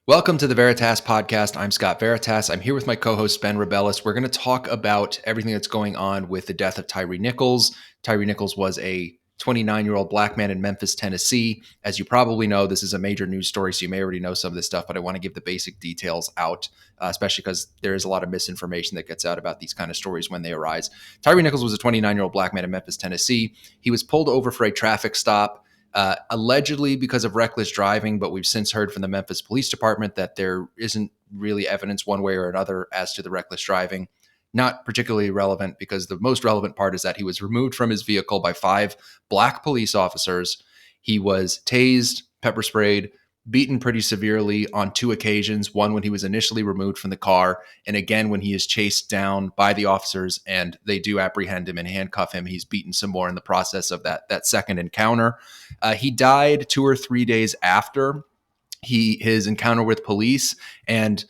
Welcome to the Veritas Podcast. I'm Scott Veritas. I'm here with my co-host, Ben Rebellis. We're going to talk about everything that's going on with the death of Tyre Nichols. Tyre Nichols was a 29-year-old black man in Memphis, Tennessee. As you probably know, this is a major news story, so you may already know some of this stuff, but I want to give the basic details out, especially because there is a lot of misinformation that gets out about these kind of stories when they arise. Tyre Nichols was a 29-year-old black man in Memphis, Tennessee. He was pulled over for a traffic stop. Allegedly because of reckless driving, but we've since heard from the Memphis Police Department that there isn't really evidence one way or another as to the reckless driving. Not particularly relevant because the most relevant part is that he was removed from his vehicle by 5 black police officers. He was tased, pepper sprayed, beaten pretty severely on 2 occasions, one when he was initially removed from the car, and again when he is chased down by the officers and they do apprehend him and handcuff him. He's beaten some more in the process of that second encounter. He died 2 or 3 days after his encounter with police, and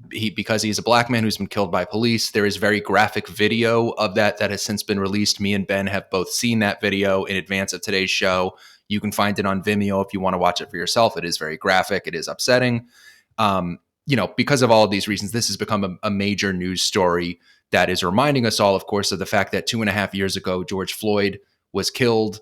because he's a black man who's been killed by police, there is very graphic video of that has since been released. Me and Ben have both seen that video in advance of today's show. You can find it on Vimeo if you want to watch it for yourself. It is very graphic. It is upsetting. Because of all of these reasons, this has become a major news story that is reminding us all, of course, of the fact that 2.5 years ago, George Floyd was killed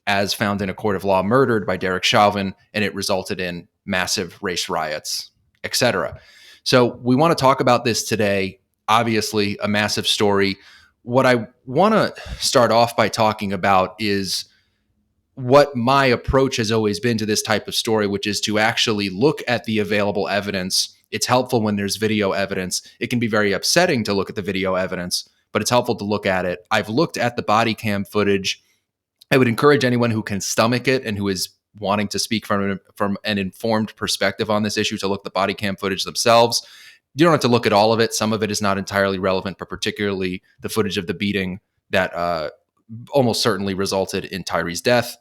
as found in a court of law, murdered by Derek Chauvin, and it resulted in massive race riots, etc. So we want to talk about this today. Obviously, a massive story. What I want to start off by talking about is what my approach has always been to this type of story, which is to actually look at the available evidence. It's helpful when there's video evidence. It can be very upsetting to look at the video evidence, but it's helpful to look at it. I've looked at the body cam footage. I would encourage anyone who can stomach it and who is wanting to speak from an informed perspective on this issue to look at the body cam footage themselves. You don't have to look at all of it. Some of it is not entirely relevant, but particularly the footage of the beating that almost certainly resulted in Tyre's death.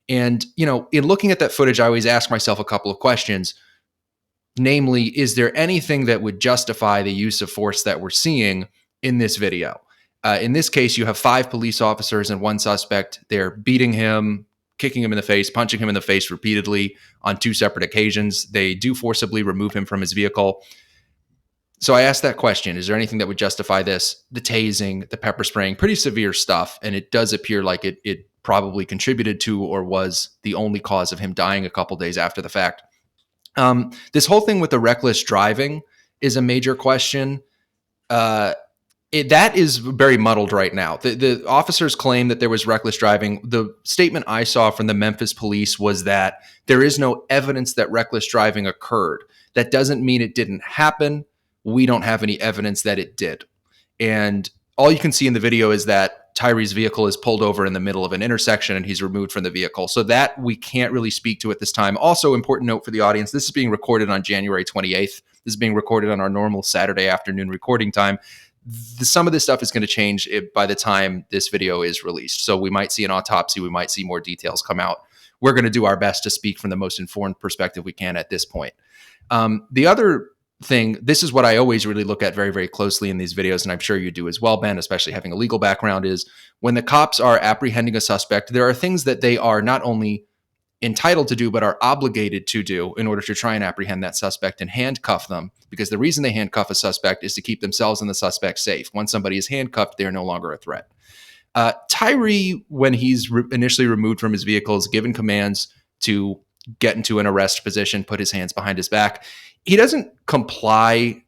And, in looking at that footage, I always ask myself a couple of questions. Namely, is there anything that would justify the use of force that we're seeing in this video? In this case, you have 5 police officers and 1 suspect. They're beating him, kicking him in the face, punching him in the face repeatedly on 2 separate occasions. They do forcibly remove him from his vehicle. So I asked that question, is there anything that would justify this? The tasing, the pepper spraying, pretty severe stuff. And it does appear like it probably contributed to or was the only cause of him dying a couple days after the fact. This whole thing with the reckless driving is a major question. That is very muddled right now. The officers claim that there was reckless driving. The statement I saw from the Memphis police was that there is no evidence that reckless driving occurred. That doesn't mean it didn't happen. We don't have any evidence that it did. And all you can see in the video is that Tyre's vehicle is pulled over in the middle of an intersection and he's removed from the vehicle. So that we can't really speak to at this time. Also, important note for the audience, this is being recorded on January 28th. This is being recorded on our normal Saturday afternoon recording time. Some of this stuff is going to change by the time this video is released. So we might see an autopsy. We might see more details come out. We're going to do our best to speak from the most informed perspective we can at this point. The other thing, this is what I always really look at very, very closely in these videos, and I'm sure you do as well, Ben, especially having a legal background, is when the cops are apprehending a suspect, there are things that they are not only entitled to do, but are obligated to do in order to try and apprehend that suspect and handcuff them. Because the reason they handcuff a suspect is to keep themselves and the suspect safe. Once somebody is handcuffed, they are no longer a threat. Tyre, when he's initially removed from his vehicle, is given commands to get into an arrest position, put his hands behind his back. He doesn't comply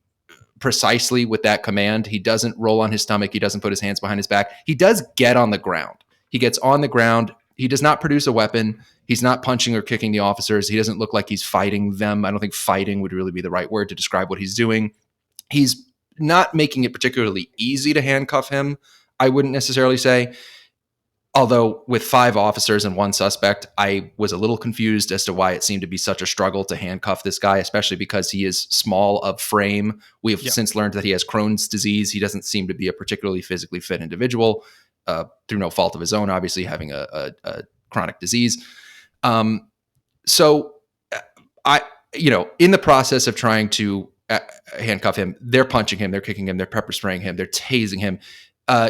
precisely with that command. He doesn't roll on his stomach. He doesn't put his hands behind his back. He does get on the ground. He gets on the ground. He does not produce a weapon. He's not punching or kicking the officers. He doesn't look like he's fighting them. I don't think fighting would really be the right word to describe what he's doing. He's not making it particularly easy to handcuff him, I wouldn't necessarily say. Although with 5 officers and 1 suspect, I was a little confused as to why it seemed to be such a struggle to handcuff this guy, especially because he is small of frame. We have since learned that he has Crohn's disease. He doesn't seem to be a particularly physically fit individual, through no fault of his own, obviously having a chronic disease. So in the process of trying to handcuff him, they're punching him, they're kicking him, they're pepper spraying him, they're tasing him.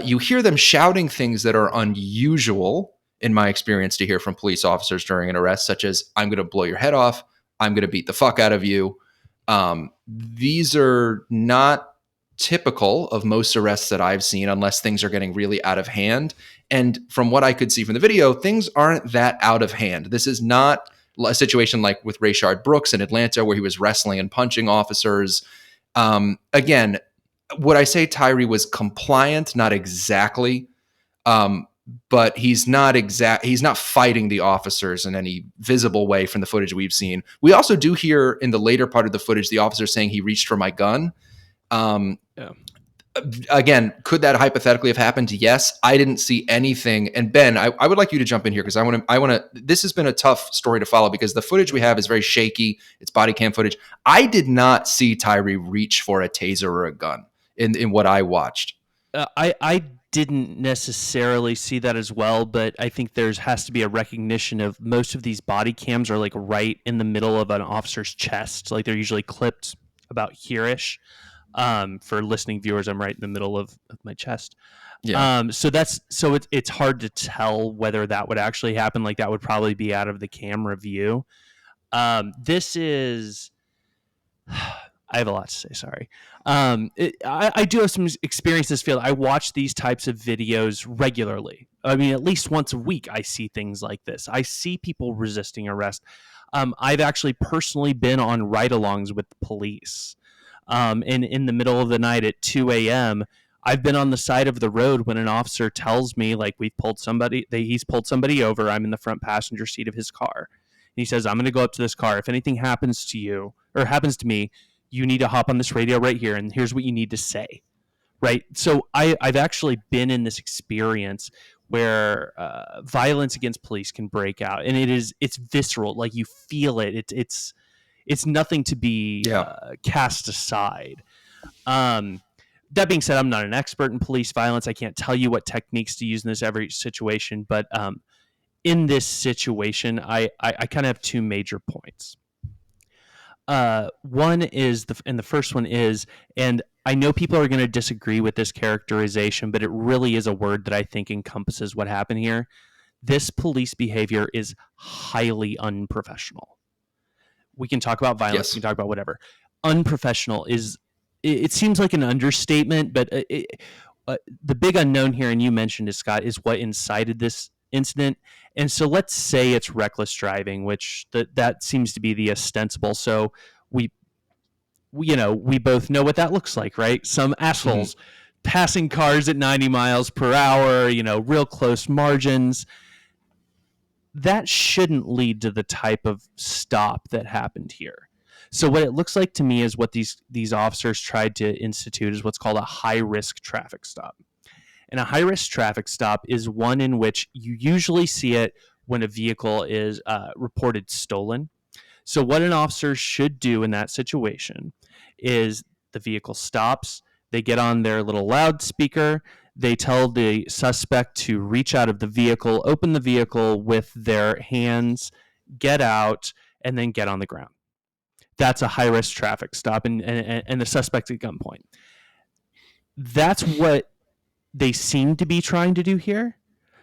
You hear them shouting things that are unusual, in my experience, to hear from police officers during an arrest, such as, I'm going to blow your head off, I'm going to beat the fuck out of you. These are not typical of most arrests that I've seen unless things are getting really out of hand. And from what I could see from the video, things aren't that out of hand. This is not a situation like with Rayshard Brooks in Atlanta where he was wrestling and punching officers. Again, would I say Tyre was compliant? Not exactly. But he's not fighting the officers in any visible way from the footage we've seen. We also do hear in the later part of the footage the officer saying he reached for my gun. Yeah. Again, could that hypothetically have happened? Yes. I didn't see anything. And Ben, I would like you to jump in here because I want to. This has been a tough story to follow because the footage we have is very shaky. It's body cam footage. I did not see Tyre reach for a taser or a gun in what I watched. I didn't necessarily see that as well, but I think has to be a recognition of most of these body cams are like right in the middle of an officer's chest. Like they're usually clipped about here-ish. For listening viewers, I'm right in the middle of my chest. Yeah. So it's hard to tell whether that would actually happen. Like that would probably be out of the camera view. This is. I have a lot to say. Sorry. I do have some experience in this field. I watch these types of videos regularly. I mean, at least once a week, I see things like this. I see people resisting arrest. I've actually personally been on ride-alongs with the police. And in the middle of the night at 2 a.m., I've been on the side of the road when an officer tells me, like, he's pulled somebody over. I'm in the front passenger seat of his car. And he says, I'm going to go up to this car. If anything happens to you or happens to me, you need to hop on this radio right here, and here's what you need to say, right? So I've actually been in this experience where violence against police can break out, and it's visceral, like you feel it. It's nothing to be cast aside. That being said, I'm not an expert in police violence. I can't tell you what techniques to use in this every situation, but in this situation, I kind of have two major points. One is the first one is, and I know people are going to disagree with this characterization, but it really is a word that I think encompasses what happened here. This police behavior is highly unprofessional. We can talk about violence. We can talk about whatever. Unprofessional is, it seems like an understatement, but the big unknown here, and you mentioned it, Scott, is what incited this incident. And so let's say it's reckless driving, which that seems to be the ostensible. So we both know what that looks like, right? Some assholes passing cars at 90 miles per hour, real close margins. That shouldn't lead to the type of stop that happened here. So what it looks like to me is what these officers tried to institute is what's called a high-risk traffic stop. And a high-risk traffic stop is one in which you usually see it when a vehicle is reported stolen. So what an officer should do in that situation is the vehicle stops, they get on their little loudspeaker, they tell the suspect to reach out of the vehicle, open the vehicle with their hands, get out, and then get on the ground. That's a high-risk traffic stop, and the suspect's at gunpoint. That's what they seem to be trying to do here.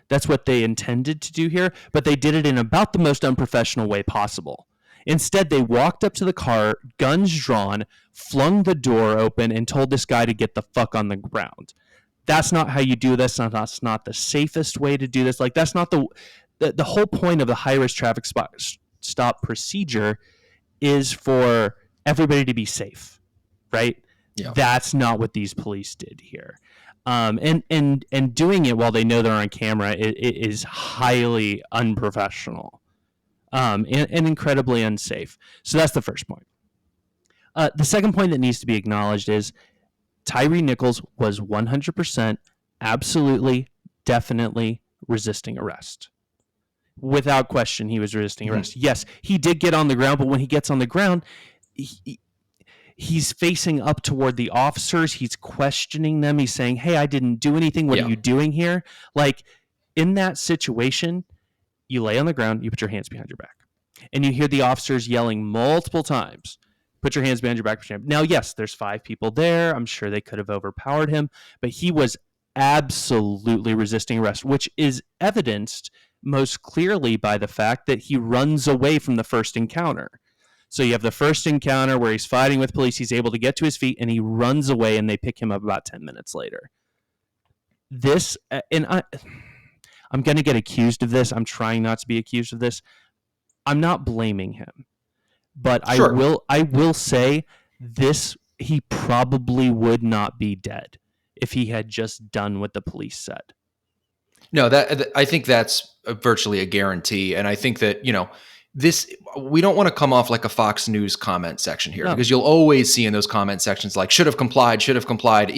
That's what they intended to do here, but they did it in about the most unprofessional way possible. Instead, they walked up to the car, guns drawn, flung the door open, and told this guy to get the fuck on the ground. That's not how you do this. That's not the safest way to do this. Like, that's not the whole point of the high-risk traffic stop procedure is for everybody to be safe, right? Yeah. That's not what these police did here. And doing it while they know they're on camera it is highly unprofessional, and incredibly unsafe. So that's the first point. The second point that needs to be acknowledged is Tyre Nichols was 100% absolutely, definitely resisting arrest. Without question, he was resisting arrest. Yes, he did get on the ground, but when he gets on the ground, he's facing up toward the officers. He's questioning them. He's saying, hey, I didn't do anything. What are you doing here? Like, in that situation, you lay on the ground, you put your hands behind your back. And you hear the officers yelling multiple times, put your hands behind your back. Now, yes, there's 5 people there. I'm sure they could have overpowered him, but he was absolutely resisting arrest, which is evidenced most clearly by the fact that he runs away from the first encounter. So you have the first encounter where he's fighting with police. He's able to get to his feet and he runs away, and they pick him up about 10 minutes later. This, and I'm going to get accused of this. I'm trying not to be accused of this. I'm not blaming him, but Sure. I will say this: he probably would not be dead if he had just done what the police said. No, that I think that's virtually a guarantee, and I think that this we don't want to come off like a Fox News comment section here No. because you'll always see in those comment sections like should have complied,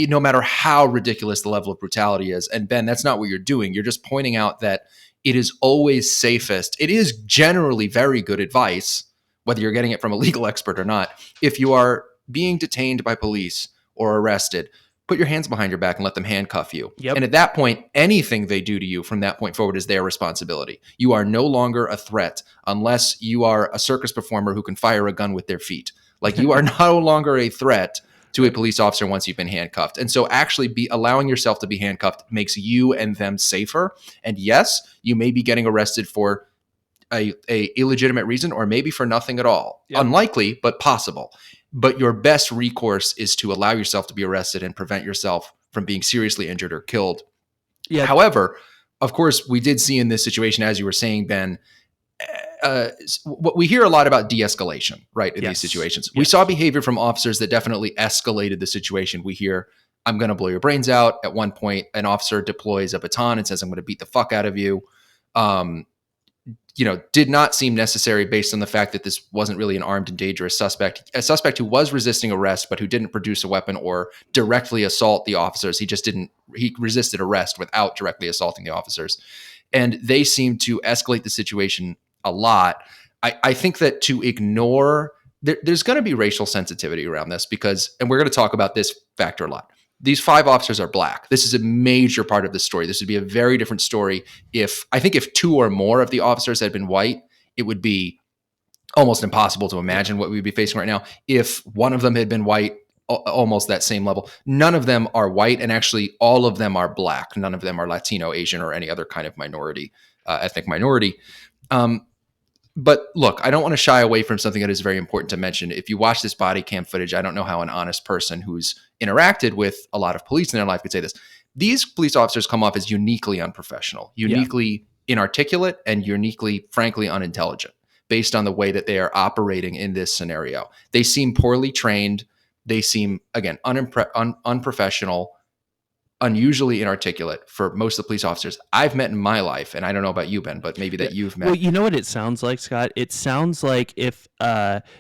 no matter how ridiculous the level of brutality is. And Ben, that's not what you're doing. You're just pointing out that it is always safest. It is generally very good advice, whether you're getting it from a legal expert or not. If you are being detained by police or arrested, put your hands behind your back and let them handcuff you. Yep. And at that point, anything they do to you from that point forward is their responsibility. You are no longer a threat unless you are a circus performer who can fire a gun with their feet. Like you are no longer a threat to a police officer once you've been handcuffed. And so actually allowing yourself to be handcuffed makes you and them safer. And yes, you may be getting arrested for a illegitimate reason or maybe for nothing at all. Yep. Unlikely, but possible. But your best recourse is to allow yourself to be arrested and prevent yourself from being seriously injured or killed. Yeah. However, of course, we did see in this situation, as you were saying, Ben, what we hear a lot about de-escalation, right? In these situations, we saw behavior from officers that definitely escalated the situation. We hear, "I'm going to blow your brains out." At one point, an officer deploys a baton and says, "I'm going to beat the fuck out of you." Did not seem necessary based on the fact that this wasn't really an armed and dangerous suspect, a suspect who was resisting arrest, but who didn't produce a weapon or directly assault the officers. He resisted arrest without directly assaulting the officers. And they seemed to escalate the situation a lot. I think that to ignore, there's going to be racial sensitivity around this and we're going to talk about this factor a lot. These 5 officers are black. This is a major part of the story. This would be a very different story if 2 or more of the officers had been white. It would be almost impossible to imagine what we'd be facing right now. If one of them had been white, almost that same level. None of them are white, and actually all of them are black. None of them are Latino, Asian, or any other kind of minority, ethnic minority. But look, I don't want to shy away from something that is very important to mention. If you watch this body cam footage, I don't know how an honest person who's interacted with a lot of police in their life could say this. These police officers come off as uniquely unprofessional, uniquely inarticulate, and uniquely, frankly, unintelligent based on the way that they are operating in this scenario. They seem poorly trained. They seem, again, unprofessional, unusually inarticulate for most of the police officers I've met in my life. And I don't know about you, Ben, but maybe that you've met. Well, you know what it sounds like, Scott? It sounds like if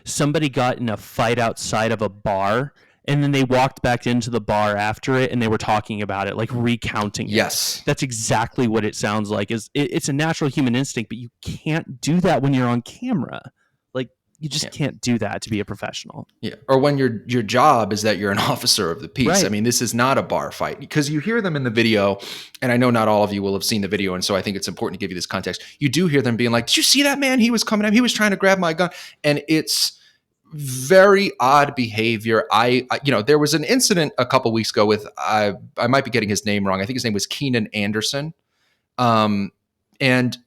somebody got in a fight outside of a bar and then they walked back into the bar after it and they were talking about it, like recounting it. Yes. That's exactly what it sounds like. It's a natural human instinct, but you can't do that when you're on camera. Like, you just can't do that to be a professional. Yeah. Or when your job is that you're an officer of the peace. Right. I mean, this is not a bar fight because you hear them in the video, and I know not all of you will have seen the video, and so I think it's important to give you this context. You do hear them being like, "Did you see that man? He was coming up. He was trying to grab my gun." And it's very odd behavior. There was an incident a couple weeks ago with, I might be getting his name wrong. I think his name was Keenan Anderson. And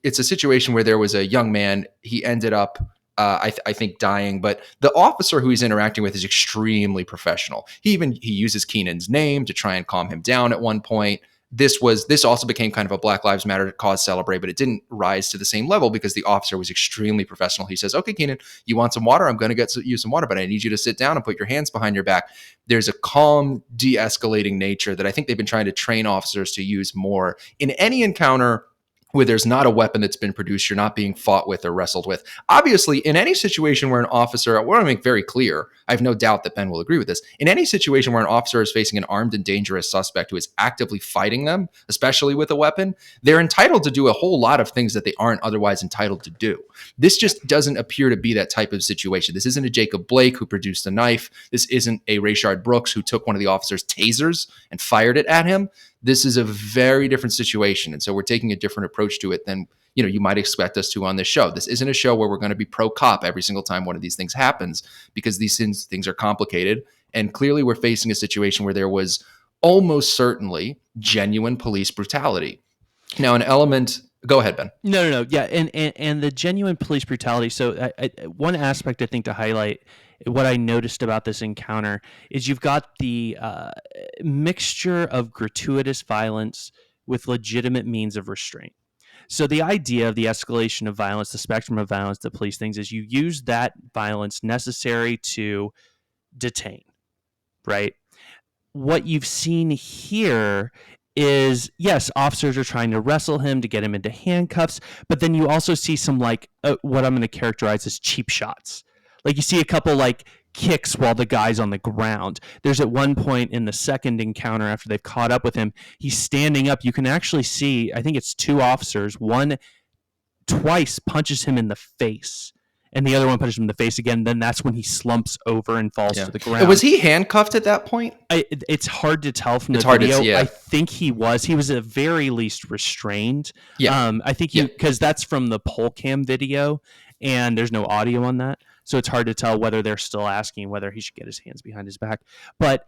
it's a situation where there was a young man. He ended up, I think, dying, but the officer who he's interacting with is extremely professional. He uses Keenan's name to try and calm him down at one point. This also became kind of a Black Lives Matter cause celebrate, but it didn't rise to the same level because the officer was extremely professional. He says, "Okay, Keenan, you want some water? I'm going to get you some water, but I need you to sit down and put your hands behind your back." There's a calm, de-escalating nature that I think they've been trying to train officers to use more in any encounter where there's not a weapon that's been produced, you're not being fought with or wrestled with. Obviously, in any situation where an officer, I want to make very clear, I have no doubt that Ben will agree with this, in any situation where an officer is facing an armed and dangerous suspect who is actively fighting them, especially with a weapon, they're entitled to do a whole lot of things that they aren't otherwise entitled to do. This just doesn't appear to be that type of situation. This isn't a Jacob Blake who produced a knife. This isn't a Rayshard Brooks who took one of the officer's tasers and fired it at him. This is a very different situation. And so we're taking a different approach to it than, you might expect us to on this show. This isn't a show where we're going to be pro-cop every single time one of these things happens, because these things are complicated. And clearly we're facing a situation where there was almost certainly genuine police brutality. Now, an element Go ahead, Ben. No. Yeah, and the genuine police brutality. So, one aspect I think to highlight what I noticed about this encounter is you've got the mixture of gratuitous violence with legitimate means of restraint. So the idea of the escalation of violence, the spectrum of violence that police things is you use that violence necessary to detain, right? What you've seen here is, yes, officers are trying to wrestle him to get him into handcuffs, but then you also see some like what I'm going to characterize as cheap shots. Like you see a couple like kicks while the guy's on the ground. There's at one point in the second encounter after they've caught up with him, he's standing up. You can actually see, I think it's two officers, one twice punches him in the face and the other one punches him in the face again. Then that's when he slumps over and falls to the ground. Was he handcuffed at that point? It's hard to tell from the video. I think he was. He was at very least restrained. Yeah. I think because that's from the poll cam video, and there's no audio on that, so it's hard to tell whether they're still asking whether he should get his hands behind his back. But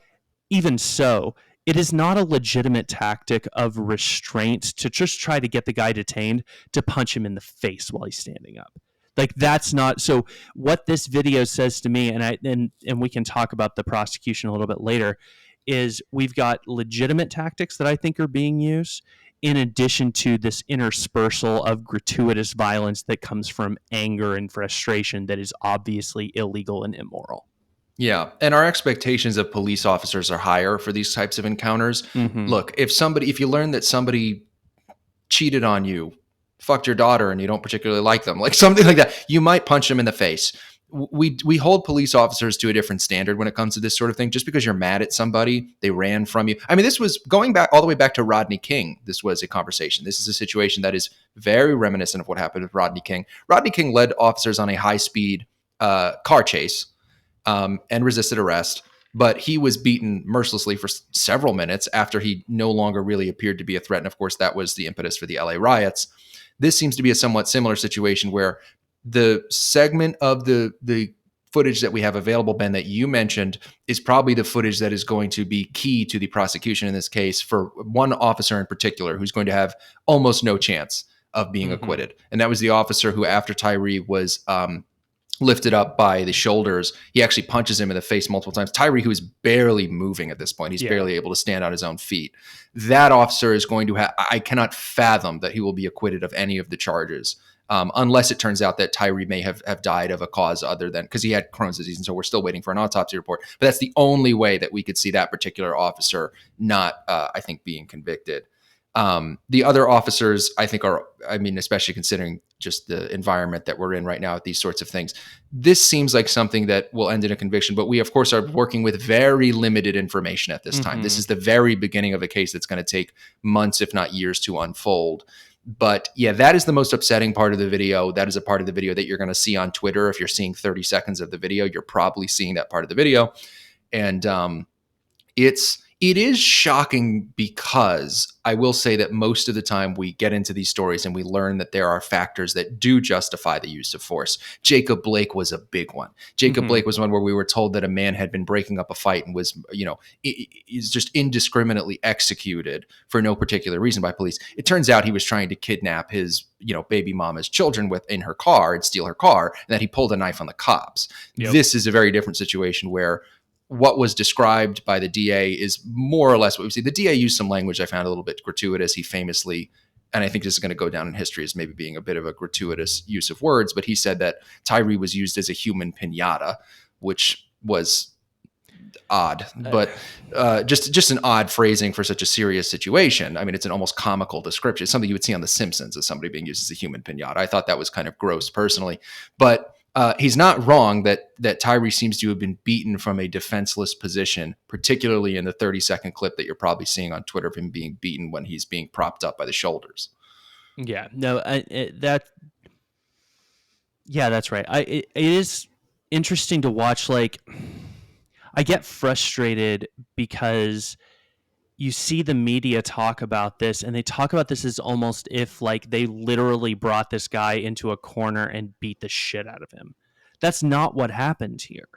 even so, it is not a legitimate tactic of restraint to just try to get the guy detained to punch him in the face while he's standing up. Like that's not so. What this video says to me, and we can talk about the prosecution a little bit later, is we've got legitimate tactics that I think are being used, in addition to this interspersal of gratuitous violence that comes from anger and frustration that is obviously illegal and immoral. Yeah, and our expectations of police officers are higher for these types of encounters. Mm-hmm. Look, if you learn that somebody cheated on you, fucked your daughter, and you don't particularly like them, like something like that, you might punch them in the face. We hold police officers to a different standard when it comes to this sort of thing. Just because you're mad at somebody, they ran from you. I mean, this was going back all the way back to Rodney King. This was a conversation. This is a situation that is very reminiscent of what happened with Rodney King. Rodney King led officers on a high-speed car chase and resisted arrest, but he was beaten mercilessly for several minutes after he no longer really appeared to be a threat. And of course, that was the impetus for the LA riots. This seems to be a somewhat similar situation where the segment of the footage that we have available, Ben, that you mentioned is probably the footage that is going to be key to the prosecution in this case for one officer in particular who's going to have almost no chance of being acquitted. And that was the officer who, after Tyre was lifted up by the shoulders, he actually punches him in the face multiple times. Tyre, who is barely moving at this point, he's barely able to stand on his own feet. That officer is going to have, I cannot fathom that he will be acquitted of any of the charges, unless it turns out that Tyre may have died of a cause other than, because he had Crohn's disease, and so we're still waiting for an autopsy report. But that's the only way that we could see that particular officer not, I think, being convicted. The other officers, I think, especially considering just the environment that we're in right now with these sorts of things, this seems like something that will end in a conviction. But we, of course, are working with very limited information at this time. This is the very beginning of a case that's going to take months, if not years, to unfold. But yeah, that is the most upsetting part of the video. That is a part of the video that you're going to see on Twitter. If you're seeing 30 seconds of the video, you're probably seeing that part of the video. And it is shocking, because I will say that most of the time we get into these stories and we learn that there are factors that do justify the use of force. Jacob Blake was a big one. Jacob Blake was one where we were told that a man had been breaking up a fight and was, is just indiscriminately executed for no particular reason by police. It turns out he was trying to kidnap his, baby mama's children in her car and steal her car, and that he pulled a knife on the cops. Yep. This is a very different situation where what was described by the DA is more or less what we see. The DA used some language I found a little bit gratuitous. He famously, and I think this is going to go down in history as maybe being a bit of a gratuitous use of words, but he said that Tyre was used as a human pinata, which was odd, but just an odd phrasing for such a serious situation. I mean, it's an almost comical description. It's something you would see on The Simpsons as somebody being used as a human pinata. I thought that was kind of gross personally, but he's not wrong that Tyre seems to have been beaten from a defenseless position, particularly in the 30-second clip that you're probably seeing on Twitter of him being beaten when he's being propped up by the shoulders. Yeah, no, that's right. It is interesting to watch. Like, I get frustrated because you see the media talk about this, and they talk about this as almost if like they literally brought this guy into a corner and beat the shit out of him. That's not what happened here.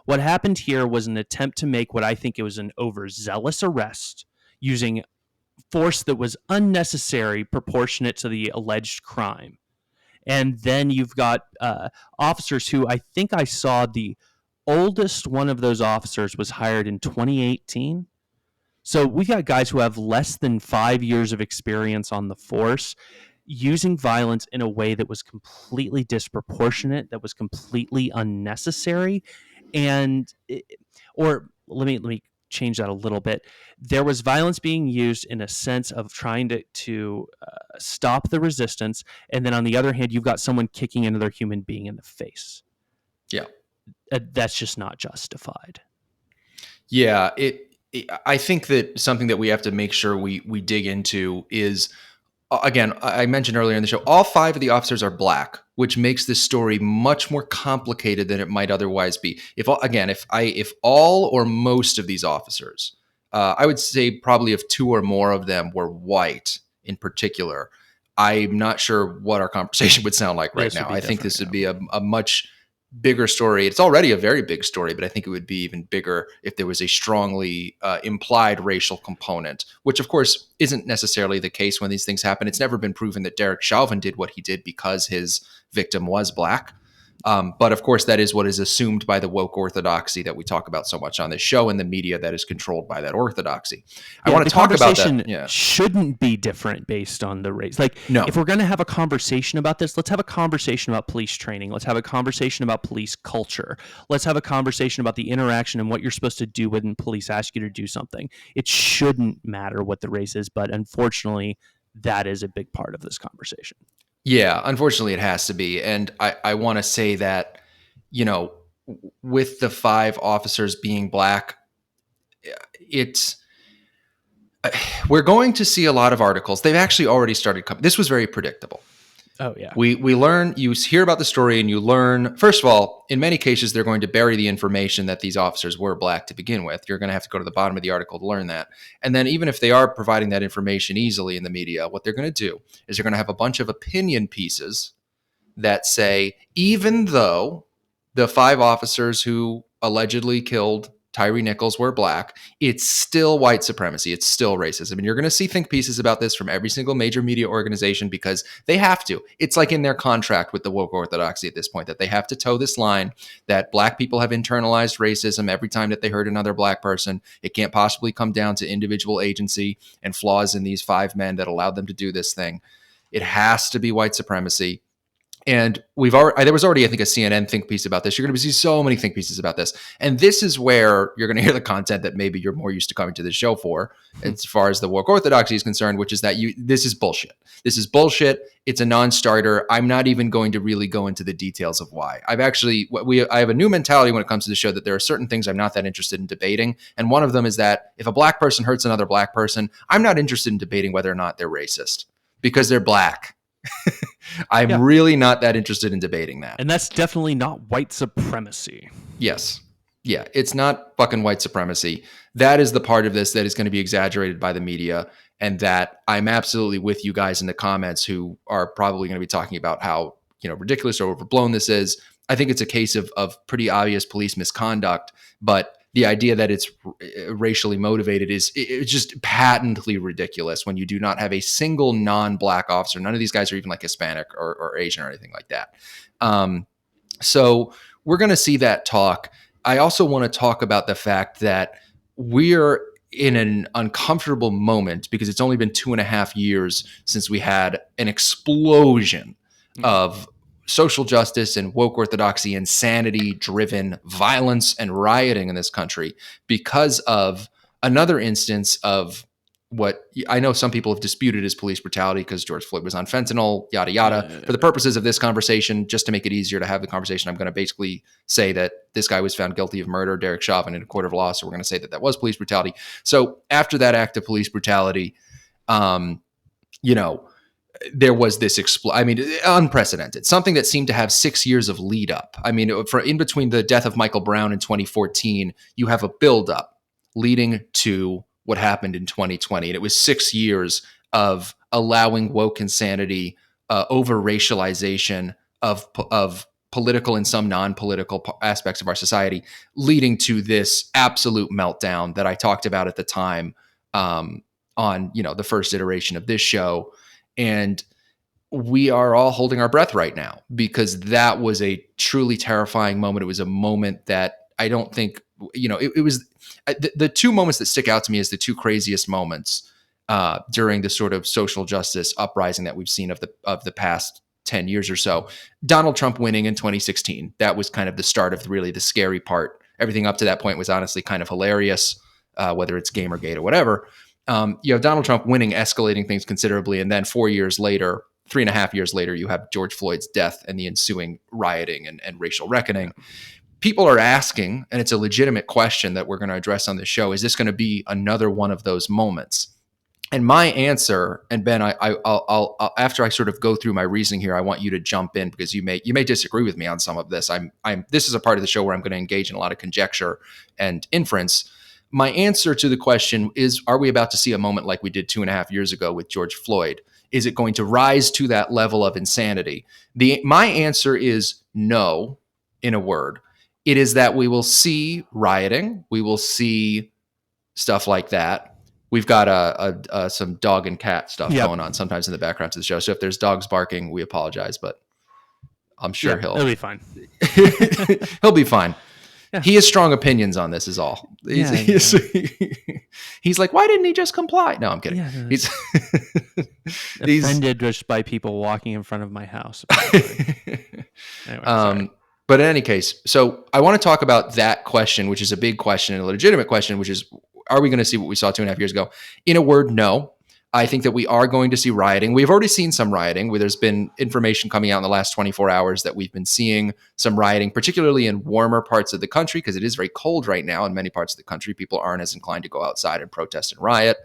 What happened here was an attempt to make what I think it was an overzealous arrest using force that was unnecessary, proportionate to the alleged crime. And then you've got officers who I think I saw the oldest one of those officers was hired in 2018. So we got guys who have less than 5 years of experience on the force using violence in a way that was completely disproportionate, that was completely unnecessary. And or let me change that a little bit. There was violence being used in a sense of trying to stop the resistance, and then on the other hand, you've got someone kicking another human being in the face. Yeah, that's just not justified. Yeah, I think that something that we have to make sure we dig into is, again, I mentioned earlier in the show, all 5 of the officers are black, which makes this story much more complicated than it might otherwise be. If all or most of these officers, I would say probably if 2 or more of them were white in particular, I'm not sure what our conversation would sound like right now. I think this would be a much bigger story. It's already a very big story, but I think it would be even bigger if there was a strongly implied racial component, which of course isn't necessarily the case when these things happen. It's never been proven that Derek Chauvin did what he did because his victim was black. But of course, that is what is assumed by the woke orthodoxy that we talk about so much on this show, and the media that is controlled by that orthodoxy. I want to talk about that. Yeah. Shouldn't be different based on the race. Like, no. If we're going to have a conversation about this, let's have a conversation about police training. Let's have a conversation about police culture. Let's have a conversation about the interaction and what you're supposed to do when police ask you to do something. It shouldn't matter what the race is, but unfortunately, that is a big part of this conversation. Yeah, unfortunately, it has to be. And I want to say that, with the 5 officers being black, we're going to see a lot of articles. They've actually already started coming. This was very predictable. Oh, yeah. We learn, you hear about the story and you learn, first of all, in many cases, they're going to bury the information that these officers were black to begin with. You're going to have to go to the bottom of the article to learn that. And then even if they are providing that information easily in the media, what they're going to do is they're going to have a bunch of opinion pieces that say, even though the 5 officers who allegedly killed Tyre Nichols were black, it's still white supremacy. It's still racism. And you're going to see think pieces about this from every single major media organization because they have to. It's like in their contract with the woke orthodoxy at this point that they have to toe this line that black people have internalized racism every time that they hurt another black person. It can't possibly come down to individual agency and flaws in these 5 men that allowed them to do this thing. It has to be white supremacy. And there was already, I think, a CNN think piece about this. You're going to see so many think pieces about this. And this is where you're going to hear the content that maybe you're more used to coming to this show for, as far as the woke orthodoxy is concerned, which is that this is bullshit. This is bullshit. It's a non-starter. I'm not even going to really go into the details of why. I have a new mentality when it comes to the show that there are certain things I'm not that interested in debating. And one of them is that if a black person hurts another black person, I'm not interested in debating whether or not they're racist because they're black. I'm really not that interested in debating that. And that's definitely not white supremacy. Yes. Yeah, it's not fucking white supremacy. That is the part of this that is going to be exaggerated by the media, and that I'm absolutely with you guys in the comments who are probably going to be talking about how, ridiculous or overblown this is. I think it's a case of pretty obvious police misconduct, but the idea that it's racially motivated it's just patently ridiculous when you do not have a single non-black officer. None of these guys are even like Hispanic or Asian or anything like that. So we're going to see that talk. I also want to talk about the fact that we're in an uncomfortable moment because it's only been 2.5 years since we had an explosion of social justice and woke orthodoxy, insanity driven violence and rioting in this country because of another instance of what I know some people have disputed as police brutality because George Floyd was on fentanyl, yada, yada. For the purposes of this conversation, just to make it easier to have the conversation, I'm going to basically say that this guy was found guilty of murder, Derek Chauvin, in a court of law. So we're going to say that was police brutality. So after that act of police brutality, there was this unprecedented, something that seemed to have 6 years of lead up. I mean, for in between the death of Michael Brown in 2014, you have a buildup leading to what happened in 2020. And it was 6 years of allowing woke insanity, over racialization of political and some non-political aspects of our society, leading to this absolute meltdown that I talked about at the time, on, the first iteration of this show. And we are all holding our breath right now because that was a truly terrifying moment. It was a moment that I don't think, it was the two moments that stick out to me as the two craziest moments during the sort of social justice uprising that we've seen of the past 10 years or so. Donald Trump winning in 2016. That was kind of the start of really the scary part. Everything up to that point was honestly kind of hilarious, whether it's Gamergate or whatever. You have Donald Trump winning, escalating things considerably. And then 4 years later, 3.5 years later, you have George Floyd's death and the ensuing rioting and racial reckoning. People are asking, and it's a legitimate question that we're going to address on this show, is this going to be another one of those moments? And my answer, and Ben, I'll after I sort of go through my reasoning here, I want you to jump in because you may disagree with me on some of this. This is a part of the show where I'm going to engage in a lot of conjecture and inference. My answer to the question is, are we about to see a moment like we did 2.5 years ago with George Floyd? Is it going to rise to that level of insanity? My answer is no, in a word. It is that we will see rioting. We will see stuff like that. We've got some dog and cat stuff going on sometimes in the background to the show. So if there's dogs barking, we apologize, but I'm sure he'll be fine. He'll be fine. Yeah. He has strong opinions on this is all. He's like, why didn't he just comply? No, I'm kidding. Yeah, he's offended just by people walking in front of my house. Anyway, but in any case, so I want to talk about that question, which is a big question and a legitimate question, which is, are we going to see what we saw 2.5 years ago? In a word, no. I think that we are going to see rioting. We've already seen some rioting where there's been information coming out in the last 24 hours that we've been seeing some rioting, particularly in warmer parts of the country, because it is very cold right now in many parts of the country. People aren't as inclined to go outside and protest and riot.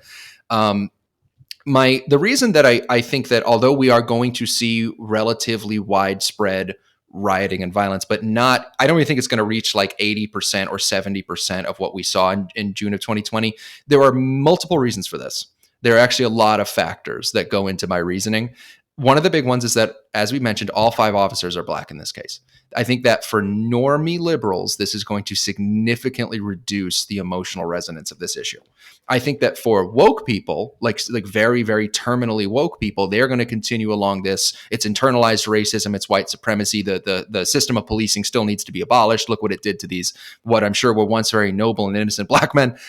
The reason that I think that although we are going to see relatively widespread rioting and violence, but I don't really think it's going to reach like 80% or 70% of what we saw in June of 2020. There are multiple reasons for this. There are actually a lot of factors that go into my reasoning. One of the big ones is that, as we mentioned, all 5 officers are Black in this case. I think that for normie liberals, this is going to significantly reduce the emotional resonance of this issue. I think that for woke people, like very, very terminally woke people, they're going to continue along this. It's internalized racism. It's white supremacy. The system of policing still needs to be abolished. Look what it did to these, what I'm sure were once very noble and innocent Black men.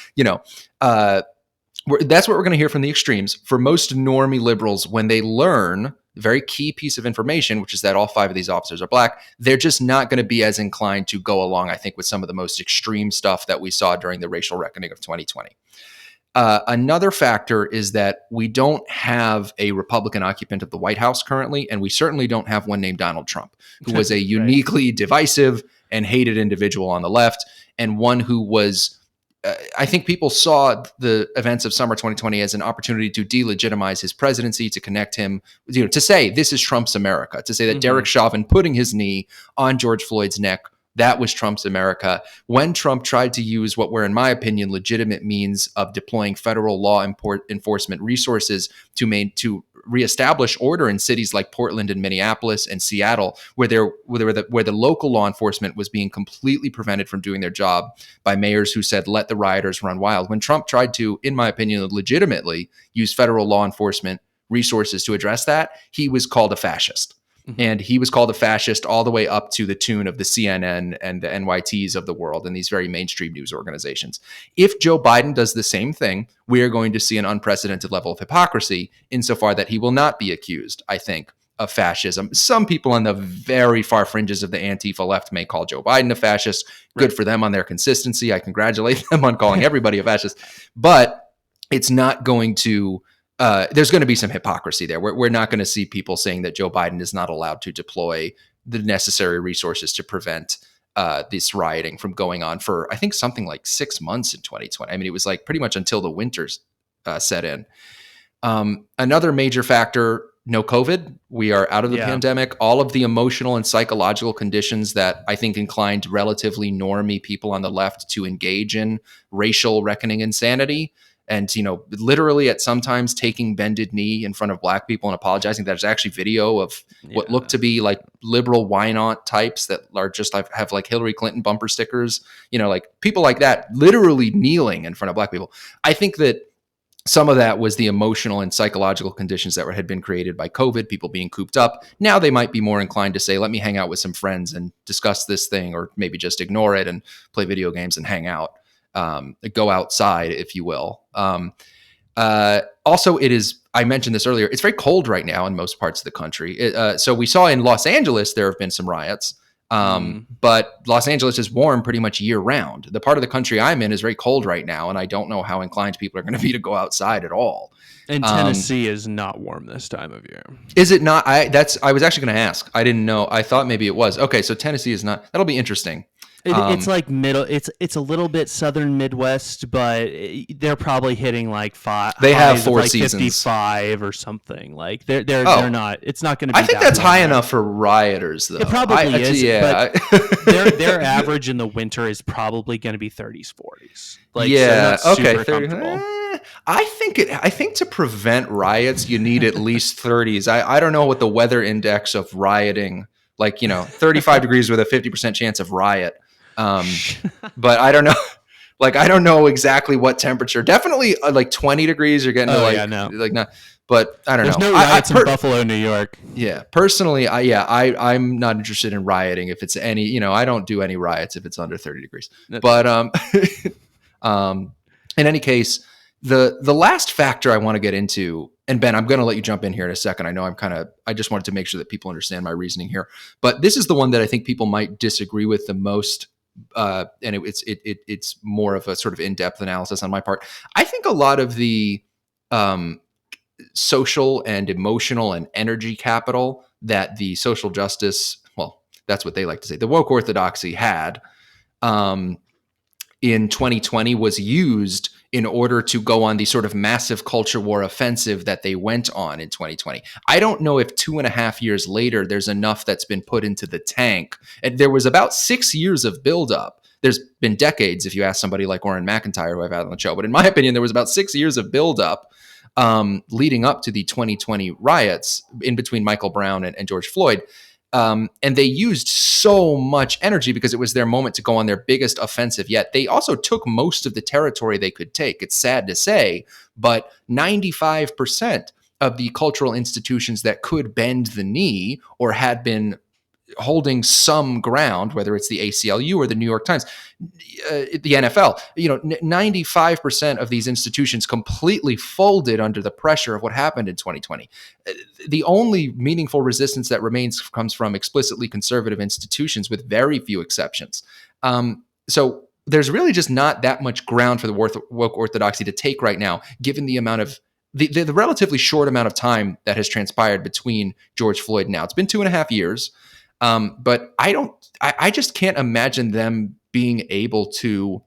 That's what we're going to hear from the extremes. For most normie liberals, when they learn the very key piece of information, which is that all 5 of these officers are Black, they're just not going to be as inclined to go along, I think, with some of the most extreme stuff that we saw during the racial reckoning of 2020. Another factor is that we don't have a Republican occupant of the White House currently, and we certainly don't have one named Donald Trump, who was a uniquely divisive and hated individual on the left, and one who was I think people saw the events of summer 2020 as an opportunity to delegitimize his presidency, to connect him, to say this is Trump's America, to say that Derek Chauvin putting his knee on George Floyd's neck, that was Trump's America. When Trump tried to use what were, in my opinion, legitimate means of deploying federal law enforcement resources to reestablish order in cities like Portland and Minneapolis and Seattle, where the local law enforcement was being completely prevented from doing their job by mayors who said, let the rioters run wild. When Trump tried to, in my opinion, legitimately use federal law enforcement resources to address that, he was called a fascist. And he was called a fascist all the way up to the tune of the CNN and the NYTs of the world and these very mainstream news organizations. If Joe Biden does the same thing, we are going to see an unprecedented level of hypocrisy insofar that he will not be accused, I think, of fascism. Some people on the very far fringes of the Antifa left may call Joe Biden a fascist. Good for them on their consistency. I congratulate them on calling everybody a fascist. But it's not going to... there's going to be some hypocrisy there. We're not going to see people saying that Joe Biden is not allowed to deploy the necessary resources to prevent this rioting from going on for, I think, something like 6 months in 2020. I mean, it was like pretty much until the winters set in. Another major factor, no COVID. We are out of the pandemic. All of the emotional and psychological conditions that I think inclined relatively normie people on the left to engage in racial reckoning insanity. And, literally at sometimes taking bended knee in front of Black people and apologizing. There's actually video of what looked to be like liberal why-not types that are just have like Hillary Clinton bumper stickers, like people like that literally kneeling in front of Black people. I think that some of that was the emotional and psychological conditions that had been created by COVID, people being cooped up. Now they might be more inclined to say, let me hang out with some friends and discuss this thing, or maybe just ignore it and play video games and hang out, go outside, if you will. Also, I mentioned this earlier, it's very cold right now in most parts of the country. So we saw in Los Angeles, there have been some riots. But Los Angeles is warm pretty much year round. The part of the country I'm in is very cold right now, and I don't know how inclined people are going to be to go outside at all. And Tennessee is not warm this time of year. Is it not? I was actually going to ask. I didn't know. I thought maybe it was. Okay, so Tennessee is not. That'll be interesting. It's like middle. It's a little bit southern Midwest, but they're probably hitting like five. They have 4 like seasons, 55 or something. Like they're not. It's not going to be. I think that's high enough for rioters, though. It probably is. Yeah, but their average in the winter is probably going to be 30s, 40s. Like, yeah. so okay. super comfortable. I think to prevent riots, you need at least 30s. I don't know what the weather index of rioting, 35 degrees with a 50% chance of riot. But I don't know. I don't know exactly what temperature. Definitely 20 degrees. You're getting to But I don't know. There's no riots in Buffalo, New York. Yeah, personally, I'm not interested in rioting if it's any. I don't do any riots if it's under 30 degrees. But in any case, the last factor I want to get into, and Ben, I'm going to let you jump in here in a second. I know I just wanted to make sure that people understand my reasoning here. But this is the one that I think people might disagree with the most. And it's more of a sort of in-depth analysis on my part. I think a lot of the social and emotional and energy capital that the social justice, well, that's what they like to say, the woke orthodoxy had in 2020 was used in order to go on the sort of massive culture war offensive that they went on in 2020. I don't know if 2.5 years later, there's enough that's been put into the tank. And there was about 6 years of buildup. There's been decades, if you ask somebody like Orrin McIntyre, who I've had on the show. But in my opinion, there was about 6 years of buildup leading up to the 2020 riots in between Michael Brown and George Floyd. And they used so much energy because it was their moment to go on their biggest offensive yet. They also took most of the territory they could take. It's sad to say, but 95% of the cultural institutions that could bend the knee or had been holding some ground, whether it's the ACLU or the New York Times, the NFL, 95% of these institutions completely folded under the pressure of what happened in 2020. The only meaningful resistance that remains comes from explicitly conservative institutions, with very few exceptions. So there's really just not that much ground for the woke orthodoxy to take right now, given the amount of the relatively short amount of time that has transpired between George Floyd and now. It's been 2.5 years. But I just can't imagine them being able to,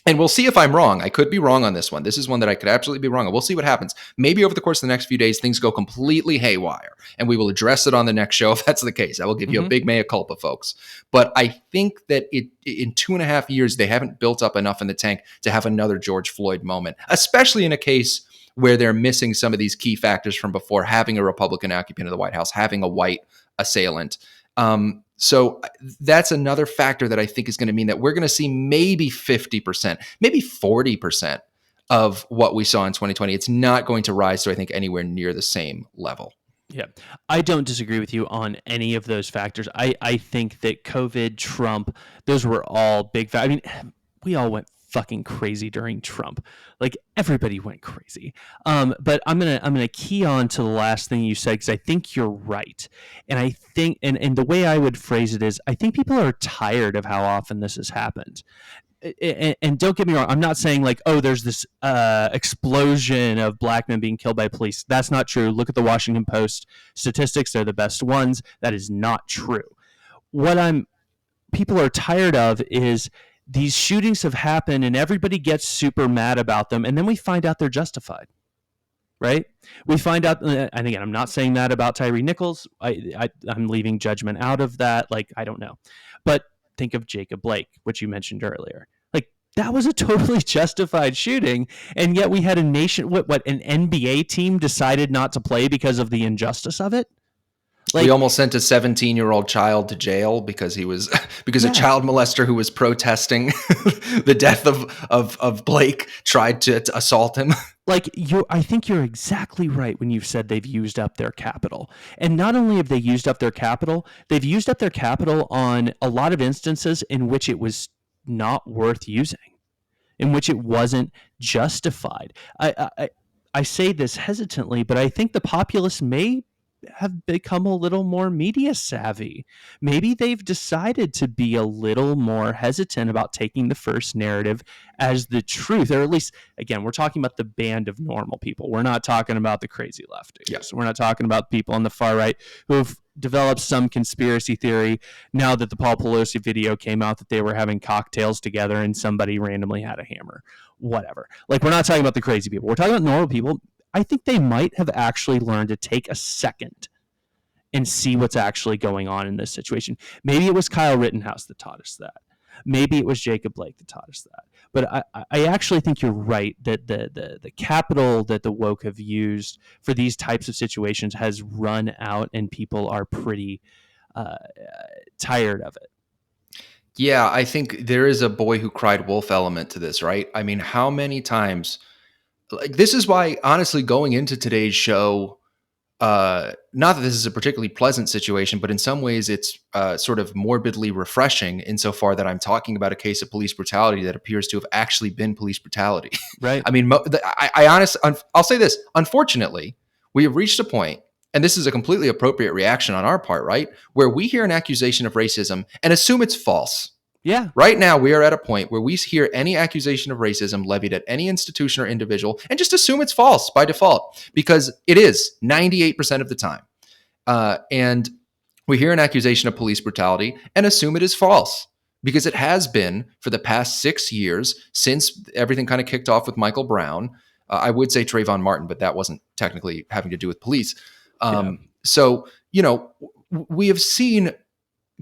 and we'll see if I'm wrong. I could be wrong on this one. This is one that I could absolutely be wrong on. We'll see what happens. Maybe over the course of the next few days, things go completely haywire, and we will address it on the next show if that's the case. I will give you a big mea culpa, folks. But I think that in 2.5 years, they haven't built up enough in the tank to have another George Floyd moment, especially in a case where they're missing some of these key factors from before, having a Republican occupant of the White House, having a white assailant. So that's another factor that I think is going to mean that we're going to see maybe 50%, maybe 40% of what we saw in 2020. It's not going to rise to, I think, anywhere near the same level. Yeah, I don't disagree with you on any of those factors. I think that COVID, Trump, those were all big factors. I mean, we all went fucking crazy during Trump. Like, everybody went crazy. But I'm gonna key on to the last thing you said, because I think you're right. And I think, and the way I would phrase it is, I think people are tired of how often this has happened. And don't get me wrong, I'm not saying like, oh, there's this explosion of black men being killed by police. That's not true. Look at the Washington Post statistics. They're the best ones. That is not true. What people are tired of is these shootings have happened and everybody gets super mad about them, and then we find out they're justified, right? We find out, and again, I'm not saying that about Tyre Nichols. I'm leaving judgment out of that. Like, I don't know. But think of Jacob Blake, which you mentioned earlier. Like, that was a totally justified shooting, and yet we had a nation, an NBA team decided not to play because of the injustice of it? We Like, almost sent a 17-year-old child to jail because he was because a yeah, child molester who was protesting the death of Blake tried to assault him. like I think you're exactly right when you've said they've used up their capital. And not only have they used up their capital, they've used up their capital on a lot of instances in which it was not worth using, in which it wasn't justified. I say this hesitantly, but I think the populace may have become a little more media savvy. Maybe they've decided to be a little more hesitant about taking the first narrative as the truth, or at least, again, we're talking about the band of normal people. We're not talking about the crazy Yeah. lefties. We're not talking about people on the far right who have developed some conspiracy theory now that the Paul Pelosi video came out that they were having cocktails together and somebody randomly had a hammer. Whatever. Like, we're not talking about the crazy people. We're talking about normal people. I think they might have actually learned to take a second and see what's actually going on in this situation. Maybe it was Kyle Rittenhouse that taught us that. Maybe it was Jacob Blake that taught us that. But I actually think you're right that the capital that the woke have used for these types of situations has run out, and people are pretty tired of it. Yeah, I think there is a boy who cried wolf element to this, right? I mean, how many times, like, this is why, honestly, going into today's show, not that this is a particularly pleasant situation, but in some ways it's sort of morbidly refreshing insofar that I'm talking about a case of police brutality that appears to have actually been police brutality. Right. I mean, I honestly, I'll say this, unfortunately, we have reached a point, and this is a completely appropriate reaction on our part, right? Where we hear an accusation of racism and assume it's false. Yeah. Right now, we are at a point where we hear any accusation of racism levied at any institution or individual and just assume it's false by default, because it is 98% of the time. And we hear an accusation of police brutality and assume it is false, because it has been for the past 6 years since everything kind of kicked off with Michael Brown. I would say Trayvon Martin, but that wasn't technically having to do with police. So, we have seen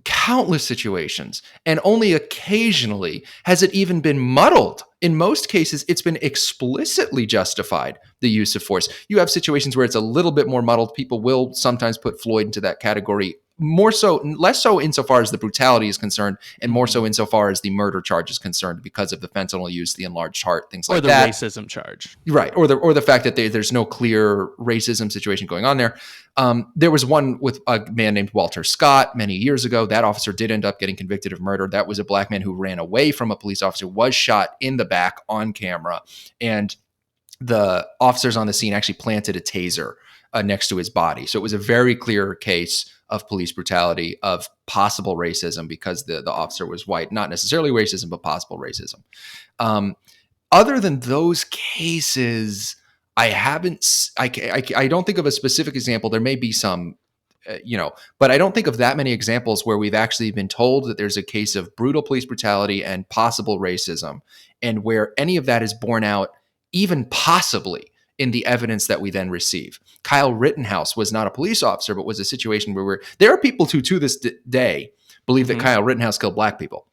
countless situations, and only occasionally has it even been muddled. In most cases, it's been explicitly justified, the use of force. You have situations where it's a little bit more muddled. People will sometimes put Floyd into that category, more so, less so insofar as the brutality is concerned, and more so insofar as the murder charge is concerned, because of the fentanyl use, the enlarged heart, things like that. Or the racism charge. Right. Or the fact that there's no clear racism situation going on there. There was one with a man named Walter Scott many years ago. That officer did end up getting convicted of murder. That was a black man who ran away from a police officer, was shot in the back on camera, and the officers on the scene actually planted a taser next to his body. So it was a very clear case of police brutality, of possible racism, because the officer was white. Not necessarily racism, but possible racism. Other than those cases, I don't think of a specific example. There may be some, but I don't think of that many examples where we've actually been told that there's a case of brutal police brutality and possible racism, and where any of that is borne out, even possibly, in the evidence that we then receive. Kyle Rittenhouse was not a police officer, but was a situation where there are people who, to this day, believe that Kyle Rittenhouse killed black people,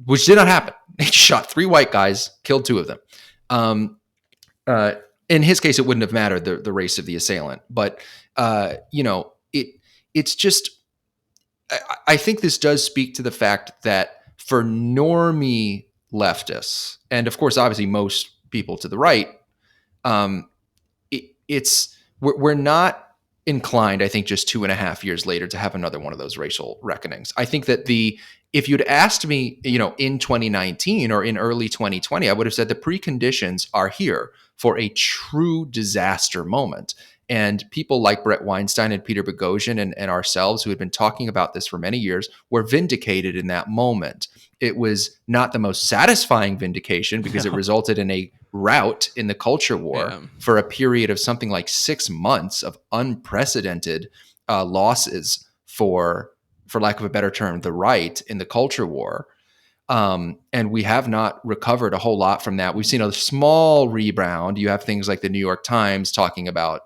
which did not happen. He shot 3 white guys, killed 2 of them. In his case, it wouldn't have mattered the race of the assailant, but it's just, I think this does speak to the fact that for normie leftists, and of course, obviously most people to the right, we're not inclined, I think, just 2.5 years later to have another one of those racial reckonings. I think that if you'd asked me, in 2019 or in early 2020, I would have said the preconditions are here for a true disaster moment. And people like Brett Weinstein and Peter Boghossian and ourselves, who had been talking about this for many years, were vindicated in that moment. It was not the most satisfying vindication, because it resulted in a rout in the culture war for a period of something like 6 months of unprecedented losses for lack of a better term, the right in the culture war. And we have not recovered a whole lot from that. We've seen a small rebound. You have things like the New York Times talking about,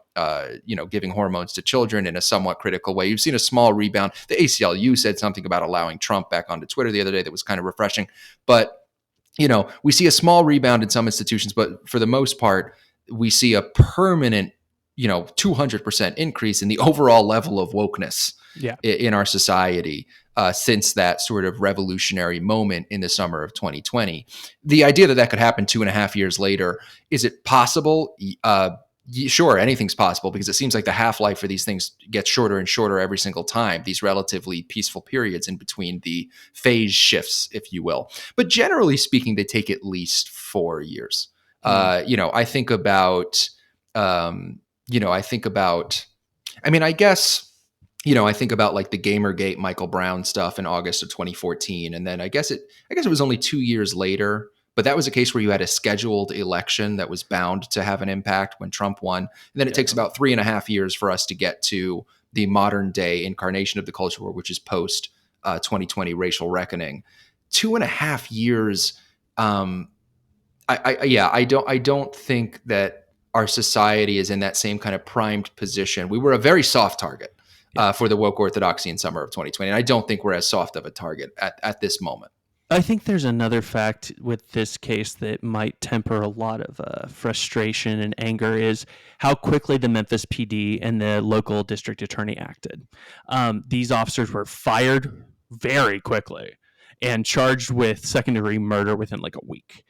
giving hormones to children in a somewhat critical way. You've seen a small rebound. The ACLU said something about allowing Trump back onto Twitter the other day that was kind of refreshing. But, we see a small rebound in some institutions, but for the most part, we see a permanent 200% increase in the overall level of wokeness Yeah. in our society since that sort of revolutionary moment in the summer of 2020. The idea that could happen 2.5 years later, is it possible? Sure, anything's possible, because it seems like the half-life for these things gets shorter and shorter every single time, these relatively peaceful periods in between the phase shifts, if you will. But generally speaking, they take at least 4 years. I think about, I guess, I think about like the Gamergate Michael Brown stuff in August of 2014. And then I guess it was only 2 years later, but that was a case where you had a scheduled election that was bound to have an impact when Trump won. And then it takes about 3.5 years for us to get to the modern day incarnation of the culture war, which is post 2020 racial reckoning. 2.5 years. I don't think that our society is in that same kind of primed position. We were a very soft target for the woke orthodoxy in summer of 2020. And I don't think we're as soft of a target at this moment. I think there's another fact with this case that might temper a lot of frustration and anger, is how quickly the Memphis PD and the local district attorney acted. These officers were fired very quickly and charged with second-degree murder within like a week.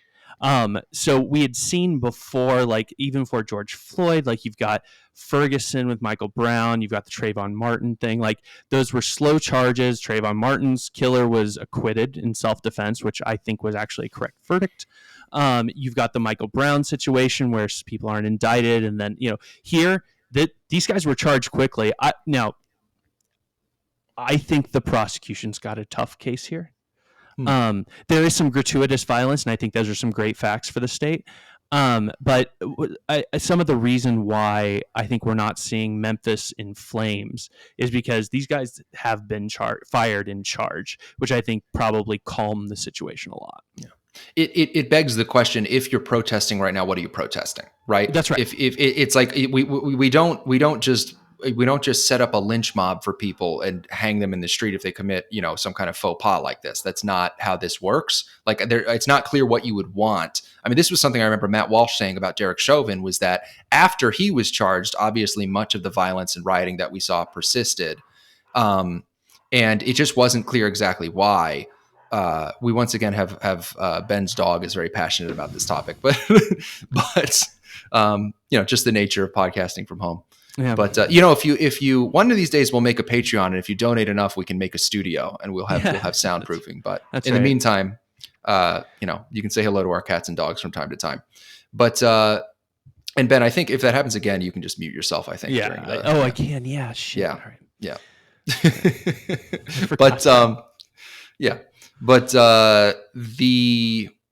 So we had seen before, like even for George Floyd, like you've got Ferguson with Michael Brown, you've got the Trayvon Martin thing, like those were slow charges. Trayvon Martin's killer was acquitted in self-defense, which I think was actually a correct verdict. You've got the Michael Brown situation where people aren't indicted. And then, here these guys were charged quickly. I think the prosecution's got a tough case here. There is some gratuitous violence, and I think those are some great facts for the state. But some of the reason why I think we're not seeing Memphis in flames is because these guys have been fired in charge, which I think probably calmed the situation a lot. Yeah. It begs the question: if you're protesting right now, what are you protesting? Right. That's right. If it's like we don't just set up a lynch mob for people and hang them in the street if they commit, some kind of faux pas like this. That's not how this works. Like it's not clear what you would want. I mean, this was something I remember Matt Walsh saying about Derek Chauvin, was that after he was charged, obviously much of the violence and rioting that we saw persisted. And it just wasn't clear exactly why. We once again have Ben's dog is very passionate about this topic, but just the nature of podcasting from home. Yeah. But if you one of these days we'll make a Patreon, and if you donate enough, we can make a studio and we'll have soundproofing. But in the meantime, you can say hello to our cats and dogs from time to time. But and Ben, I think if that happens again, you can just mute yourself. I think. Yeah. I can. Yeah. Shit. Yeah. All right. Yeah. But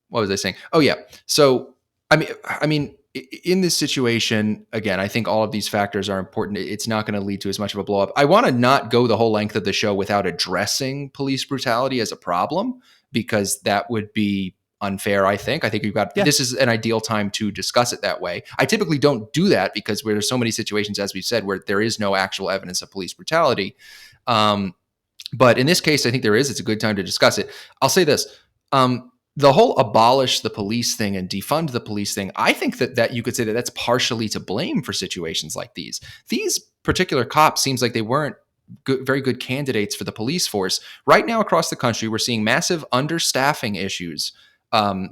what was I saying? Oh yeah. So I mean. In this situation, again, I think all of these factors are important. It's not going to lead to as much of a blow up. I want to not go the whole length of the show without addressing police brutality as a problem, because that would be unfair. I think we've got, this is an ideal time to discuss it that way. I typically don't do that because there's so many situations, as we've said, where there is no actual evidence of police brutality. But in this case, I think there is. It's a good time to discuss it. I'll say this. The whole abolish the police thing and defund the police thing, I think that you could say that that's partially to blame for situations like these. These particular cops seems like they weren't very good candidates for the police force. Right now across the country, we're seeing massive understaffing issues,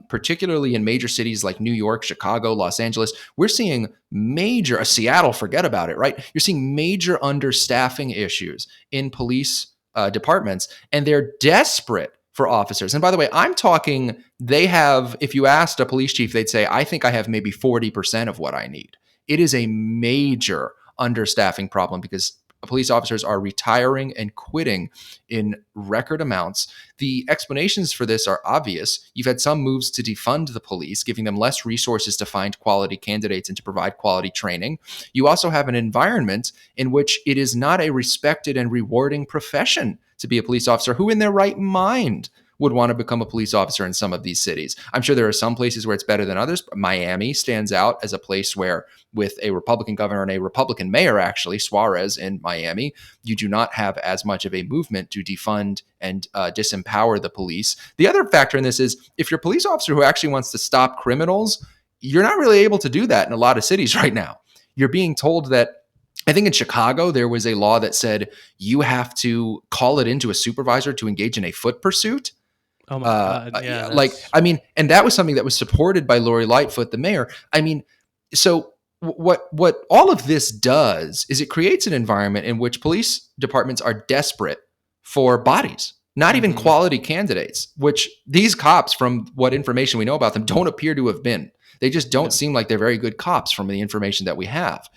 particularly in major cities like New York, Chicago, Los Angeles. We're seeing major, Seattle, forget about it, right? You're seeing major understaffing issues in police departments, and they're desperate for officers. And by the way, I'm talking, if you asked a police chief, they'd say, I think I have maybe 40% of what I need. It is a major understaffing problem because police officers are retiring and quitting in record amounts. The explanations for this are obvious. You've had some moves to defund the police, giving them less resources to find quality candidates and to provide quality training. You also have an environment in which it is not a respected and rewarding profession to be a police officer. Who in their right mind would want to become a police officer in some of these cities? I'm sure there are some places where it's better than others, but Miami stands out as a place where, with a Republican governor and a Republican mayor, actually, Suarez in Miami, you do not have as much of a movement to defund and disempower the police. The other factor in this is, if you're a police officer who actually wants to stop criminals, you're not really able to do that in a lot of cities right now. you're being told that, I think in Chicago, there was a law that said you have to call it into a supervisor to engage in a foot pursuit. Oh my God. Yeah, Yeah, that's and that was something that was supported by Lori Lightfoot, the mayor. I mean, so what all of this does is it creates an environment in which police departments are desperate for bodies, not even quality candidates, which these cops, from what information we know about them, don't appear to have been. They just don't seem like they're very good cops from the information that we have.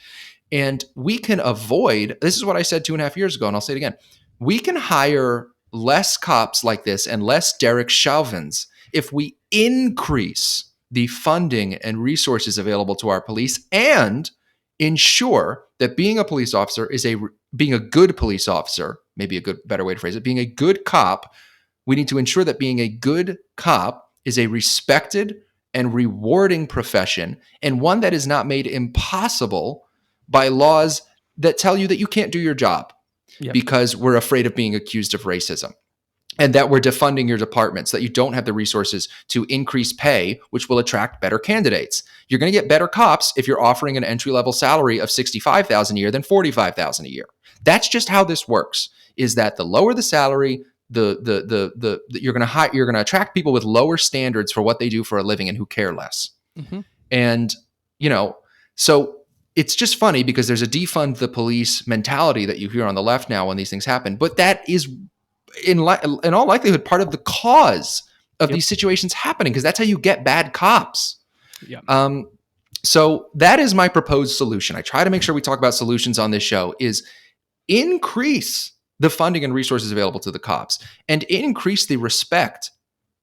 And we can avoid, this is what I said 2.5 years ago, and I'll say it again. We can hire less cops like this and less Derek Chauvins if we increase the funding and resources available to our police and ensure that being a police officer is being a good police officer, maybe a good better way to phrase it, being a good cop. We need to ensure that being a good cop is a respected and rewarding profession, and one that is not made impossible by laws that tell you that you can't do your job because we're afraid of being accused of racism, and that we're defunding your departments, that you don't have the resources to increase pay, which will attract better candidates. You're going to get better cops if you're offering an entry-level salary of $65,000 a year than $45,000 a year. That's just how this works, is that the lower the salary, you're going to attract people with lower standards for what they do for a living and who care less. And, so it's just funny because there's a defund the police mentality that you hear on the left now when these things happen, but that is in all likelihood part of the cause of these situations happening, because that's how you get bad cops. So that is my proposed solution. I try to make sure we talk about solutions on this show, is increase the funding and resources available to the cops and increase the respect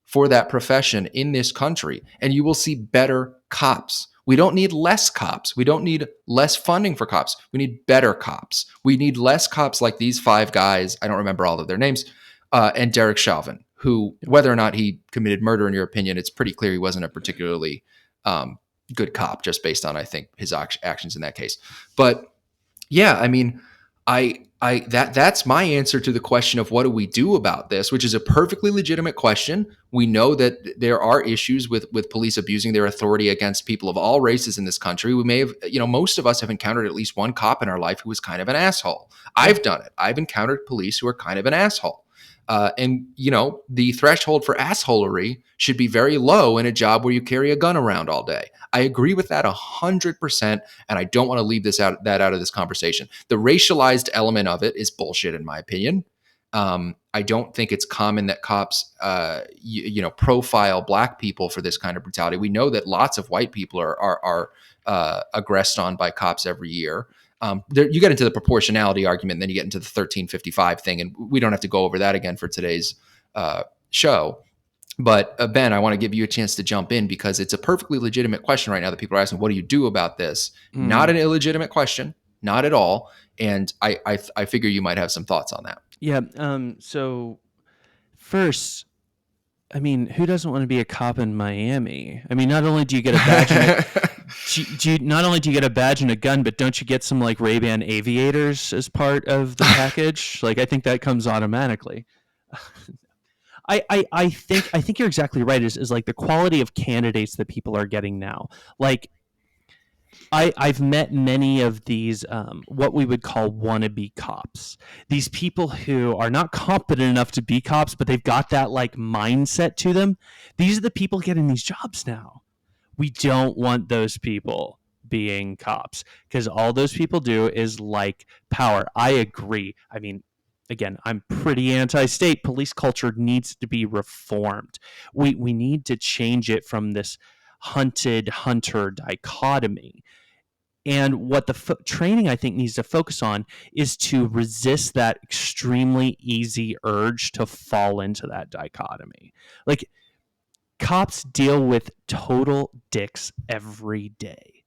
for that profession in this country, and you will see better cops. We don't need less cops. We don't need less funding for cops. We need better cops. We need less cops like these 5 guys, I don't remember all of their names, and Derek Chauvin, who, whether or not he committed murder, in your opinion, it's pretty clear he wasn't a particularly good cop, just based on, I think, his actions in that case. But yeah, I mean, that's my answer to the question of what do we do about this, which is a perfectly legitimate question. We know that there are issues with police abusing their authority against people of all races in this country. We may have, most of us have encountered at least one cop in our life who was kind of an asshole. I've done it. I've encountered police who are kind of an asshole. And the threshold for assholery should be very low in a job where you carry a gun around all day. I agree with that 100%, and I don't want to leave that out of this conversation. The racialized element of it is bullshit, in my opinion. I don't think it's common that cops, profile black people for this kind of brutality. We know that lots of white people are aggressed on by cops every year. You get into the proportionality argument, and then you get into the 1355 thing, and we don't have to go over that again for today's show. But Ben, I want to give you a chance to jump in, because it's a perfectly legitimate question right now that people are asking. What do you do about this? Not an illegitimate question, not at all. And I figure you might have some thoughts on that. Yeah. So first, I mean, who doesn't want to be a cop in Miami? I mean, not only do you get a badge, not only do you get a badge and a gun, but don't you get some like Ray-Ban aviators as part of the package? Like, I think that comes automatically. I think you're exactly right. Is like the quality of candidates that people are getting now. Like, I've met many of these what we would call wannabe cops. These people who are not competent enough to be cops, but they've got that like mindset to them. These are the people getting these jobs now. We don't want those people being cops, because all those people do is like power. I agree. I mean, again, I'm pretty anti-state. Police culture needs to be reformed. We need to change it from this hunted-hunter dichotomy. And what the training, I think, needs to focus on is to resist that extremely easy urge to fall into that dichotomy. Like, cops deal with total dicks every day.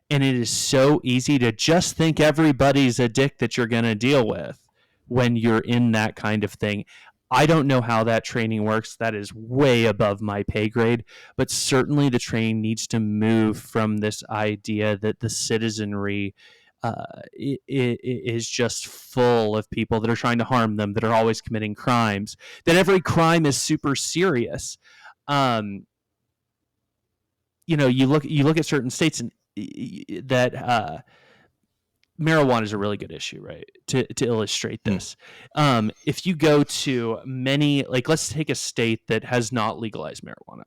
And it is so easy to just think everybody's a dick that you're going to deal with when you're in that kind of thing. I don't know how that training works. That is way above my pay grade. But certainly the training needs to move from this idea that the citizenry is just full of people that are trying to harm them, that are always committing crimes, that every crime is super serious. You look at certain states and that marijuana is a really good issue, right? To illustrate this, if you go to many, like, let's take a state that has not legalized marijuana.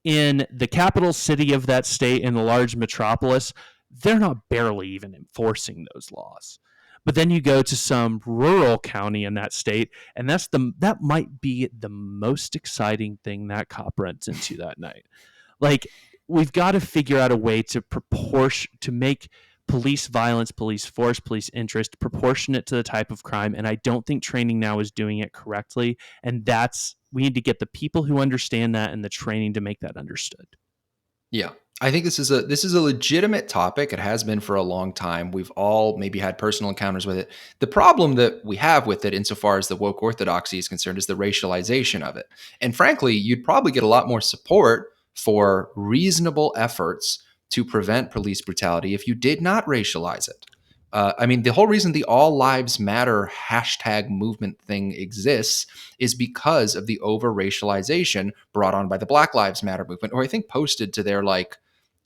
In the capital city of that state, in the large metropolis, they're not barely even enforcing those laws. But then you go to some rural county in that state, and that might be the most exciting thing that cop runs into that night. Like, we've got to figure out a way to make police violence, police force, police interest proportionate to the type of crime. And I don't think training now is doing it correctly. And we need to get the people who understand that and the training to make that understood. Yeah. I think this is a legitimate topic. It has been for a long time. We've all maybe had personal encounters with it. The problem that we have with it, insofar as the woke orthodoxy is concerned, is the racialization of it. And frankly, you'd probably get a lot more support for reasonable efforts to prevent police brutality if you did not racialize it. I mean, the whole reason the All Lives Matter hashtag movement thing exists is because of the over racialization brought on by the Black Lives Matter movement, or I think posted to their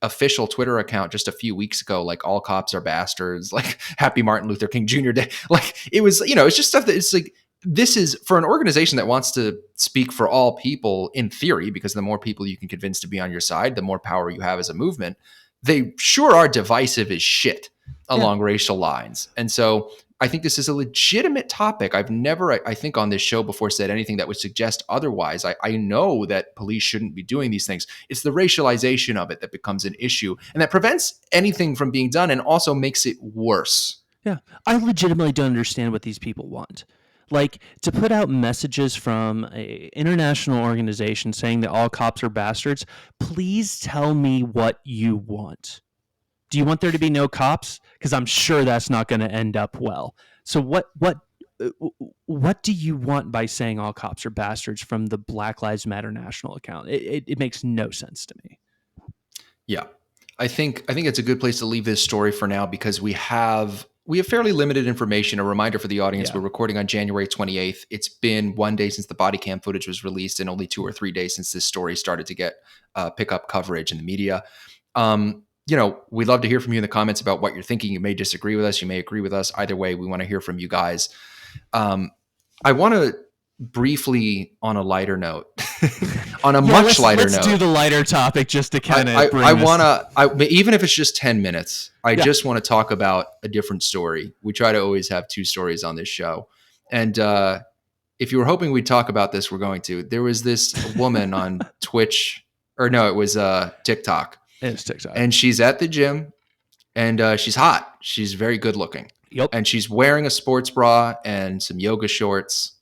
official Twitter account just a few weeks ago, like all cops are bastards, like happy Martin Luther King Jr. Day. Like it was, it's just stuff that it's like, this is for an organization that wants to speak for all people in theory, because the more people you can convince to be on your side, the more power you have as a movement. They sure are divisive as shit along racial lines. And so I think this is a legitimate topic. I've never, I think, on this show before said anything that would suggest otherwise. I know that police shouldn't be doing these things. It's the racialization of it that becomes an issue and that prevents anything from being done and also makes it worse. Yeah. I legitimately don't understand what these people want. Like, to put out messages from an international organization saying that all cops are bastards, please tell me what you want. Do you want there to be no cops? Because I'm sure that's not going to end up well. So what do you want by saying all cops are bastards from the Black Lives Matter national account? It makes no sense to me. Yeah. I think it's a good place to leave this story for now, because we have fairly limited information. A reminder for the audience, we're recording on January 28th. It's been 1 day since the body cam footage was released and only 2 or 3 days since this story started to get pick up coverage in the media. We'd love to hear from you in the comments about what you're thinking. You may disagree with us. You may agree with us. Either way, we want to hear from you guys. I want to briefly, on a lighter note, on a much lighter note. Let's do the lighter topic just to kind of even if it's just 10 minutes, I just want to talk about a different story. We try to always have 2 stories on this show. And if you were hoping we'd talk about this, we're going to. There was this woman on Twitch, or no, it was TikTok. It's TikTok. And she's at the gym, and she's hot. She's very good looking. Yep. And she's wearing a sports bra and some yoga shorts.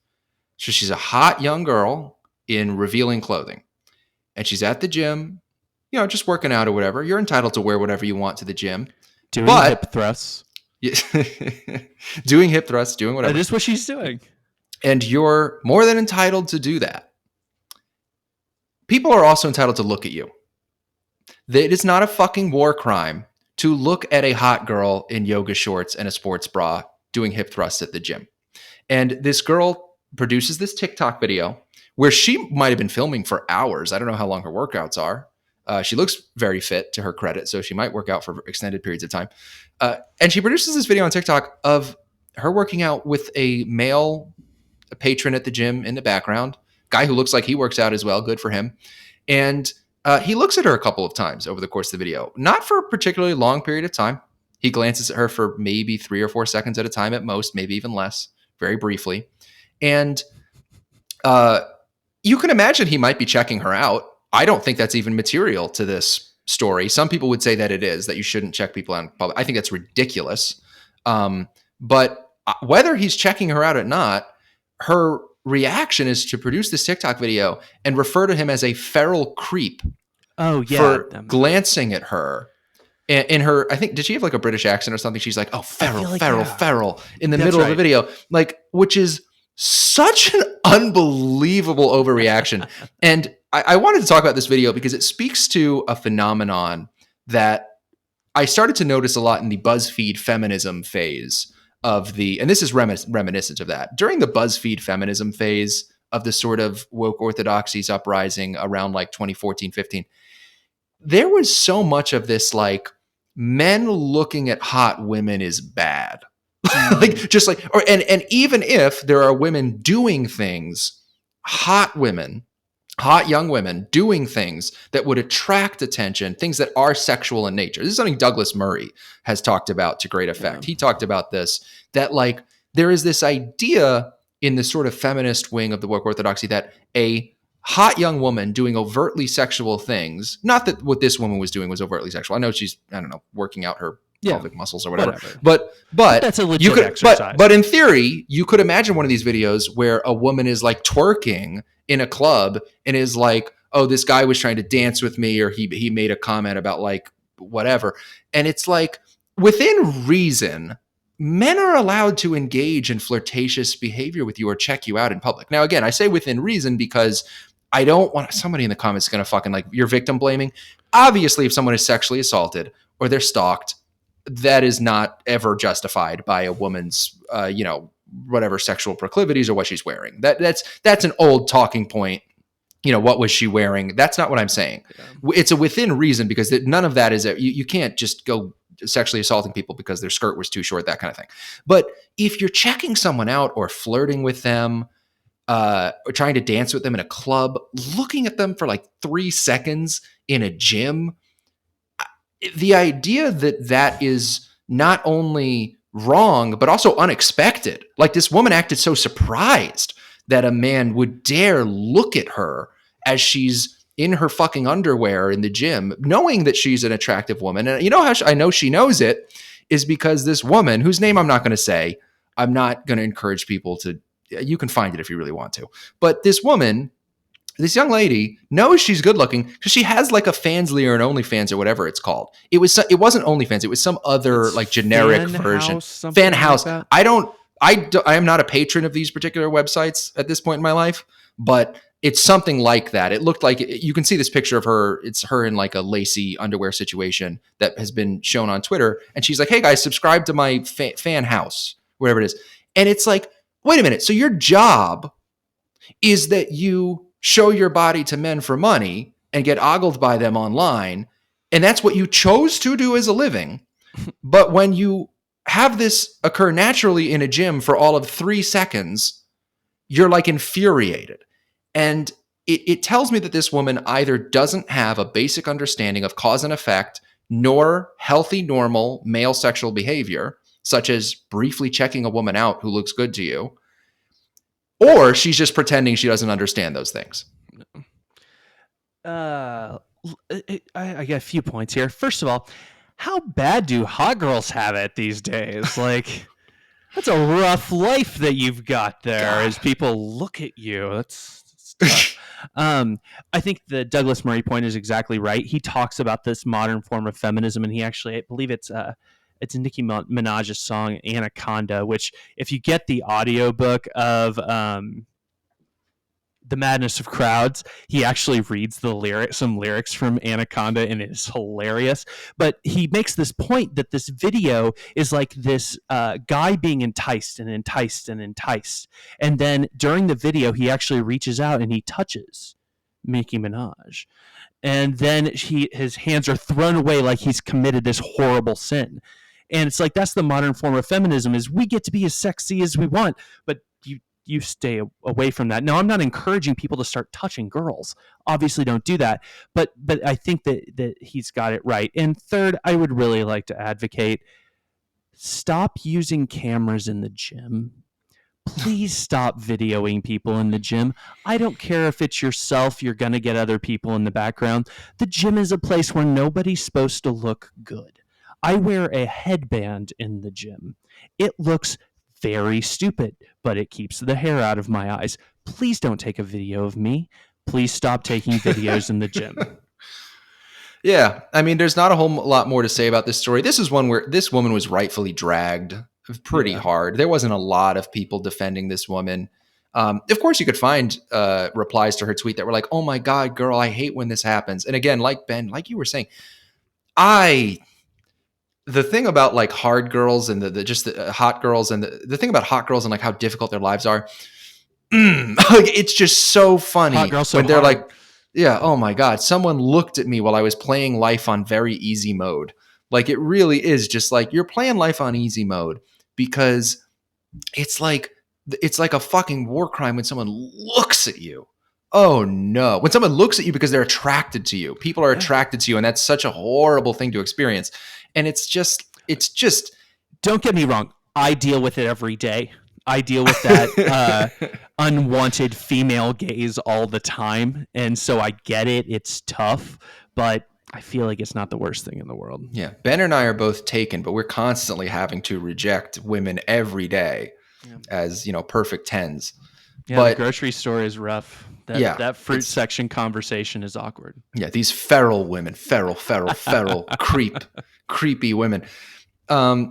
So she's a hot young girl in revealing clothing. And she's at the gym, just working out or whatever. You're entitled to wear whatever you want to the gym. Doing hip thrusts. Doing hip thrusts, doing whatever. That is what she's doing. And you're more than entitled to do that. People are also entitled to look at you. It is not a fucking war crime to look at a hot girl in yoga shorts and a sports bra doing hip thrusts at the gym. And this girl produces this TikTok video where she might have been filming for hours. I don't know how long her workouts are. She looks very fit, to her credit, so she might work out for extended periods of time. And she produces this video on TikTok of her working out with a male patron at the gym in the background, guy who looks like he works out as well. Good for him. And he looks at her a couple of times over the course of the video, not for a particularly long period of time. He glances at her for maybe 3 or 4 seconds at a time at most, maybe even less, very briefly. And you can imagine he might be checking her out. I don't think that's even material to this story. Some people would say that it is, that you shouldn't check people out in public. I think that's ridiculous. But whether he's checking her out or not, her reaction is to produce this TikTok video and refer to him as a feral creep. Oh, yeah. For glancing at her. In her, I think, did she have like a British accent or something? She's like, oh, feral, in the middle of the video. Like, which is such an unbelievable overreaction. And I wanted to talk about this video because it speaks to a phenomenon that I started to notice a lot in the BuzzFeed feminism phase of and this is reminiscent of that. During the BuzzFeed feminism phase of the sort of woke orthodoxies uprising around like 2014, 15, there was so much of this like men looking at hot women is bad. Like, just like, or, and even if there are women doing things, hot young women doing things that would attract attention, things that are sexual in nature. This is something Douglas Murray has talked about to great effect. He talked about this, that like there is this idea in the sort of feminist wing of the woke orthodoxy that a hot young woman doing overtly sexual things, not that what this woman was doing was overtly sexual. I know she's, I don't know, working out her pelvic muscles or whatever. But that's a legit exercise. But in theory, you could imagine one of these videos where a woman is like twerking in a club and is like, oh, this guy was trying to dance with me, or he made a comment about like whatever. And it's like, within reason, men are allowed to engage in flirtatious behavior with you or check you out in public. Now, again, I say within reason because I don't want somebody in the comments going to fucking like, you're victim blaming. Obviously, if someone is sexually assaulted or they're stalked, that is not ever justified by a woman's, whatever sexual proclivities or what she's wearing. That's an old talking point. What was she wearing? That's not what I'm saying. Yeah. It's a within reason, because none of that is you can't just go sexually assaulting people because their skirt was too short, that kind of thing. But if you're checking someone out or flirting with them, or trying to dance with them in a club, looking at them for like 3 seconds in a gym, the idea that is not only wrong, but also unexpected. Like, this woman acted so surprised that a man would dare look at her as she's in her fucking underwear in the gym, knowing that she's an attractive woman. And you know how I know she knows it is because this woman, whose name I'm not going to say, I'm not going to encourage people to, you can find it if you really want to. But this woman, this young lady, knows she's good looking because she has like a Fansly or an OnlyFans or whatever it's called. It wasn't OnlyFans. It was some other like generic version. Fan House. Like I am not a patron of these particular websites at this point in my life, but it's something like that. It looked like, you can see this picture of her. It's her in like a lacy underwear situation that has been shown on Twitter. And she's like, hey guys, subscribe to my Fan House, whatever it is. And it's like, wait a minute. So your job is that you show your body to men for money and get ogled by them online. And that's what you chose to do as a living. But when you have this occur naturally in a gym for all of 3 seconds, you're like infuriated. And it tells me that this woman either doesn't have a basic understanding of cause and effect, nor healthy, normal male sexual behavior, such as briefly checking a woman out who looks good to you, or she's just pretending she doesn't understand those things. I got a few points here. First of all, how bad do hot girls have it these days? Like, that's a rough life that you've got there. God. As people look at you. That's tough. I think the Douglas Murray point is exactly right. He talks about this modern form of feminism, and he actually, I believe it's Nicki Minaj's song Anaconda, which if you get the audiobook of The Madness of Crowds, he actually reads some lyrics from Anaconda, and it is hilarious. But he makes this point that this video is like this guy being enticed. And then during the video, he actually reaches out and he touches Nicki Minaj. And then his hands are thrown away like he's committed this horrible sin. And it's like, that's the modern form of feminism, is we get to be as sexy as we want, but you stay away from that. Now, I'm not encouraging people to start touching girls. Obviously don't do that. But I think that he's got it right. And third, I would really like to advocate, stop using cameras in the gym. Please stop videoing people in the gym. I don't care if it's yourself, you're going to get other people in the background. The gym is a place where nobody's supposed to look good. I wear a headband in the gym. It looks very stupid, but it keeps the hair out of my eyes. Please don't take a video of me. Please stop taking videos in the gym. Yeah, I mean, there's not a whole lot more to say about this story. This is one where this woman was rightfully dragged pretty hard. There wasn't a lot of people defending this woman. Of course, you could find replies to her tweet that were like, oh my God, girl, I hate when this happens. And again, like Ben, like you were saying, the thing about like hard girls and the hot girls and the thing about hot girls and like how difficult their lives are, like, it's just so funny hot girls when so they're hard. like, yeah, oh my God, someone looked at me while I was playing life on very easy mode. Like, it really is just like you're playing life on easy mode, because it's like a fucking war crime when someone looks at you. Oh no. When someone looks at you because they're attracted to you. People are attracted to you, and that's such a horrible thing to experience. And it's just don't get me wrong. I deal with it every day. I deal with that unwanted female gaze all the time. And so I get it. It's tough, but I feel like it's not the worst thing in the world. Yeah. Ben and I are both taken, but we're constantly having to reject women every day as, perfect tens. Yeah, but the grocery store is rough. That fruit section conversation is awkward. Yeah, these feral women, feral, creepy women.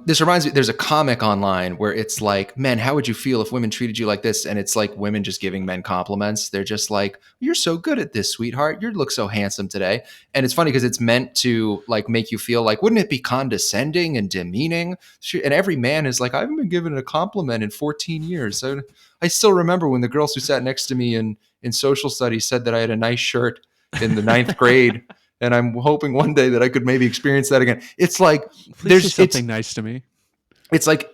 This reminds me, there's a comic online where it's like, men, how would you feel if women treated you like this? And it's like women just giving men compliments. They're just like, you're so good at this, sweetheart. You look so handsome today. And it's funny because it's meant to like make you feel like, wouldn't it be condescending and demeaning? And every man is like, I haven't been given a compliment in 14 years. So I still remember when the girls who sat next to me in social studies said that I had a nice shirt in the 9th grade. And I'm hoping one day that I could maybe experience that again. It's like, there's something nice to me. It's like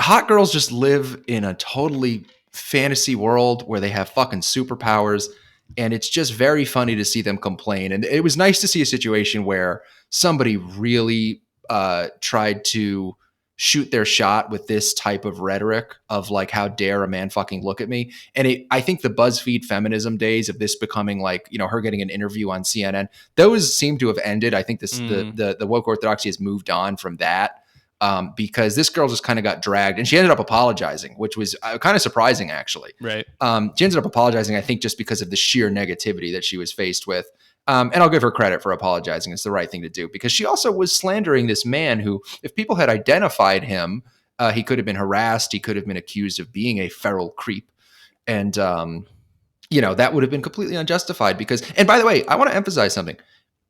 hot girls just live in a totally fantasy world where they have fucking superpowers. And it's just very funny to see them complain. And it was nice to see a situation where somebody really tried to shoot their shot with this type of rhetoric of like, how dare a man fucking look at me? And I think the BuzzFeed feminism days of this becoming like, her getting an interview on CNN, those seem to have ended. I think the woke orthodoxy has moved on from that, because this girl just kind of got dragged, and she ended up apologizing, which was kind of surprising, actually. Right. She ended up apologizing, I think, just because of the sheer negativity that she was faced with. And I'll give her credit for apologizing. It's the right thing to do, because she also was slandering this man who, if people had identified him, he could have been harassed. He could have been accused of being a feral creep. And, that would have been completely unjustified because, and by the way, I want to emphasize something.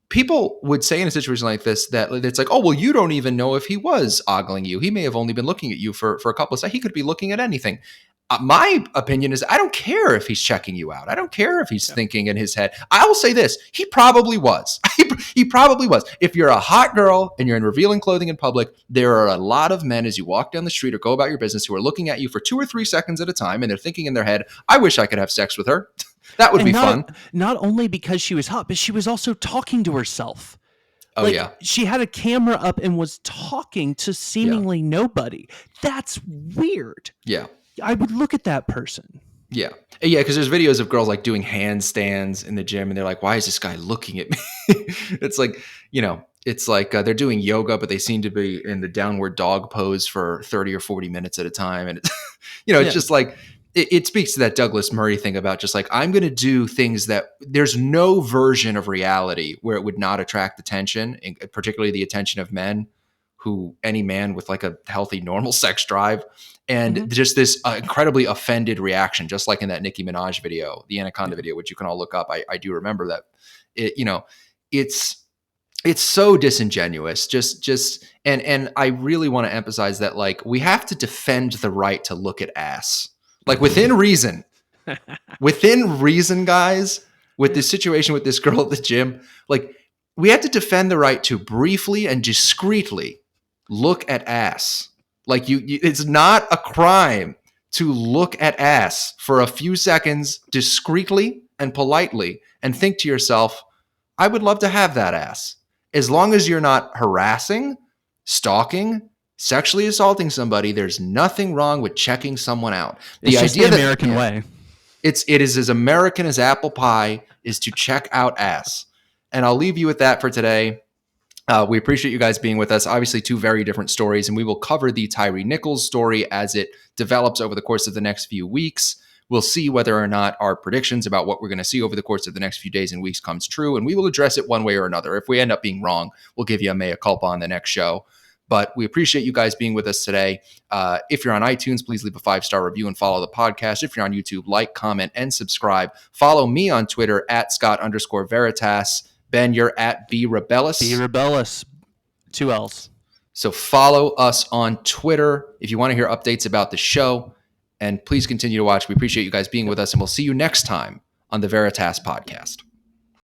People would say in a situation like this that it's like, oh, well, you don't even know if he was ogling you. He may have only been looking at you for a couple of seconds. He could be looking at anything. My opinion is I don't care if he's checking you out. I don't care if he's thinking in his head. I will say this. He probably was. He probably was. If you're a hot girl and you're in revealing clothing in public, there are a lot of men as you walk down the street or go about your business who are looking at you for 2 or 3 seconds at a time, and they're thinking in their head, I wish I could have sex with her. That would be fun. Not only because she was hot, but she was also talking to herself. Oh, yeah. She had a camera up and was talking to seemingly nobody. That's weird. Yeah. I would look at that person. Yeah. Yeah, because there's videos of girls like doing handstands in the gym, and they're like, why is this guy looking at me? It's like, it's like they're doing yoga, but they seem to be in the downward dog pose for 30 or 40 minutes at a time. And, it's just like, it speaks to that Douglas Murray thing about just like, I'm going to do things that there's no version of reality where it would not attract attention, particularly the attention of men, any man with like a healthy, normal sex drive. And just this incredibly offended reaction, just like in that Nicki Minaj video, the Anaconda video, which you can all look up. I do remember that. It's so disingenuous. And I really want to emphasize that, like, we have to defend the right to look at ass, like within reason, guys. With this situation with this girl at the gym, like, we have to defend the right to briefly and discreetly look at ass. Like it's not a crime to look at ass for a few seconds discreetly and politely and think to yourself, I would love to have that ass. As long as you're not harassing, stalking, sexually assaulting somebody, there's nothing wrong with checking someone out. It's just the American way. It is as American as apple pie is to check out ass. And I'll leave you with that for today. We appreciate you guys being with us. Obviously, 2 very different stories, and we will cover the Tyre Nichols story as it develops over the course of the next few weeks. We'll see whether or not our predictions about what we're going to see over the course of the next few days and weeks comes true, and we will address it one way or another. If we end up being wrong, we'll give you a mea culpa on the next show. But we appreciate you guys being with us today. If you're on iTunes, please leave a 5-star review and follow the podcast. If you're on YouTube, like, comment, and subscribe. Follow me on Twitter at Scott_Veritas. Ben, you're at B Rebellis. B Rebellis. 2 L's. So follow us on Twitter if you want to hear updates about the show. And please continue to watch. We appreciate you guys being with us, and we'll see you next time on the Veritas Podcast.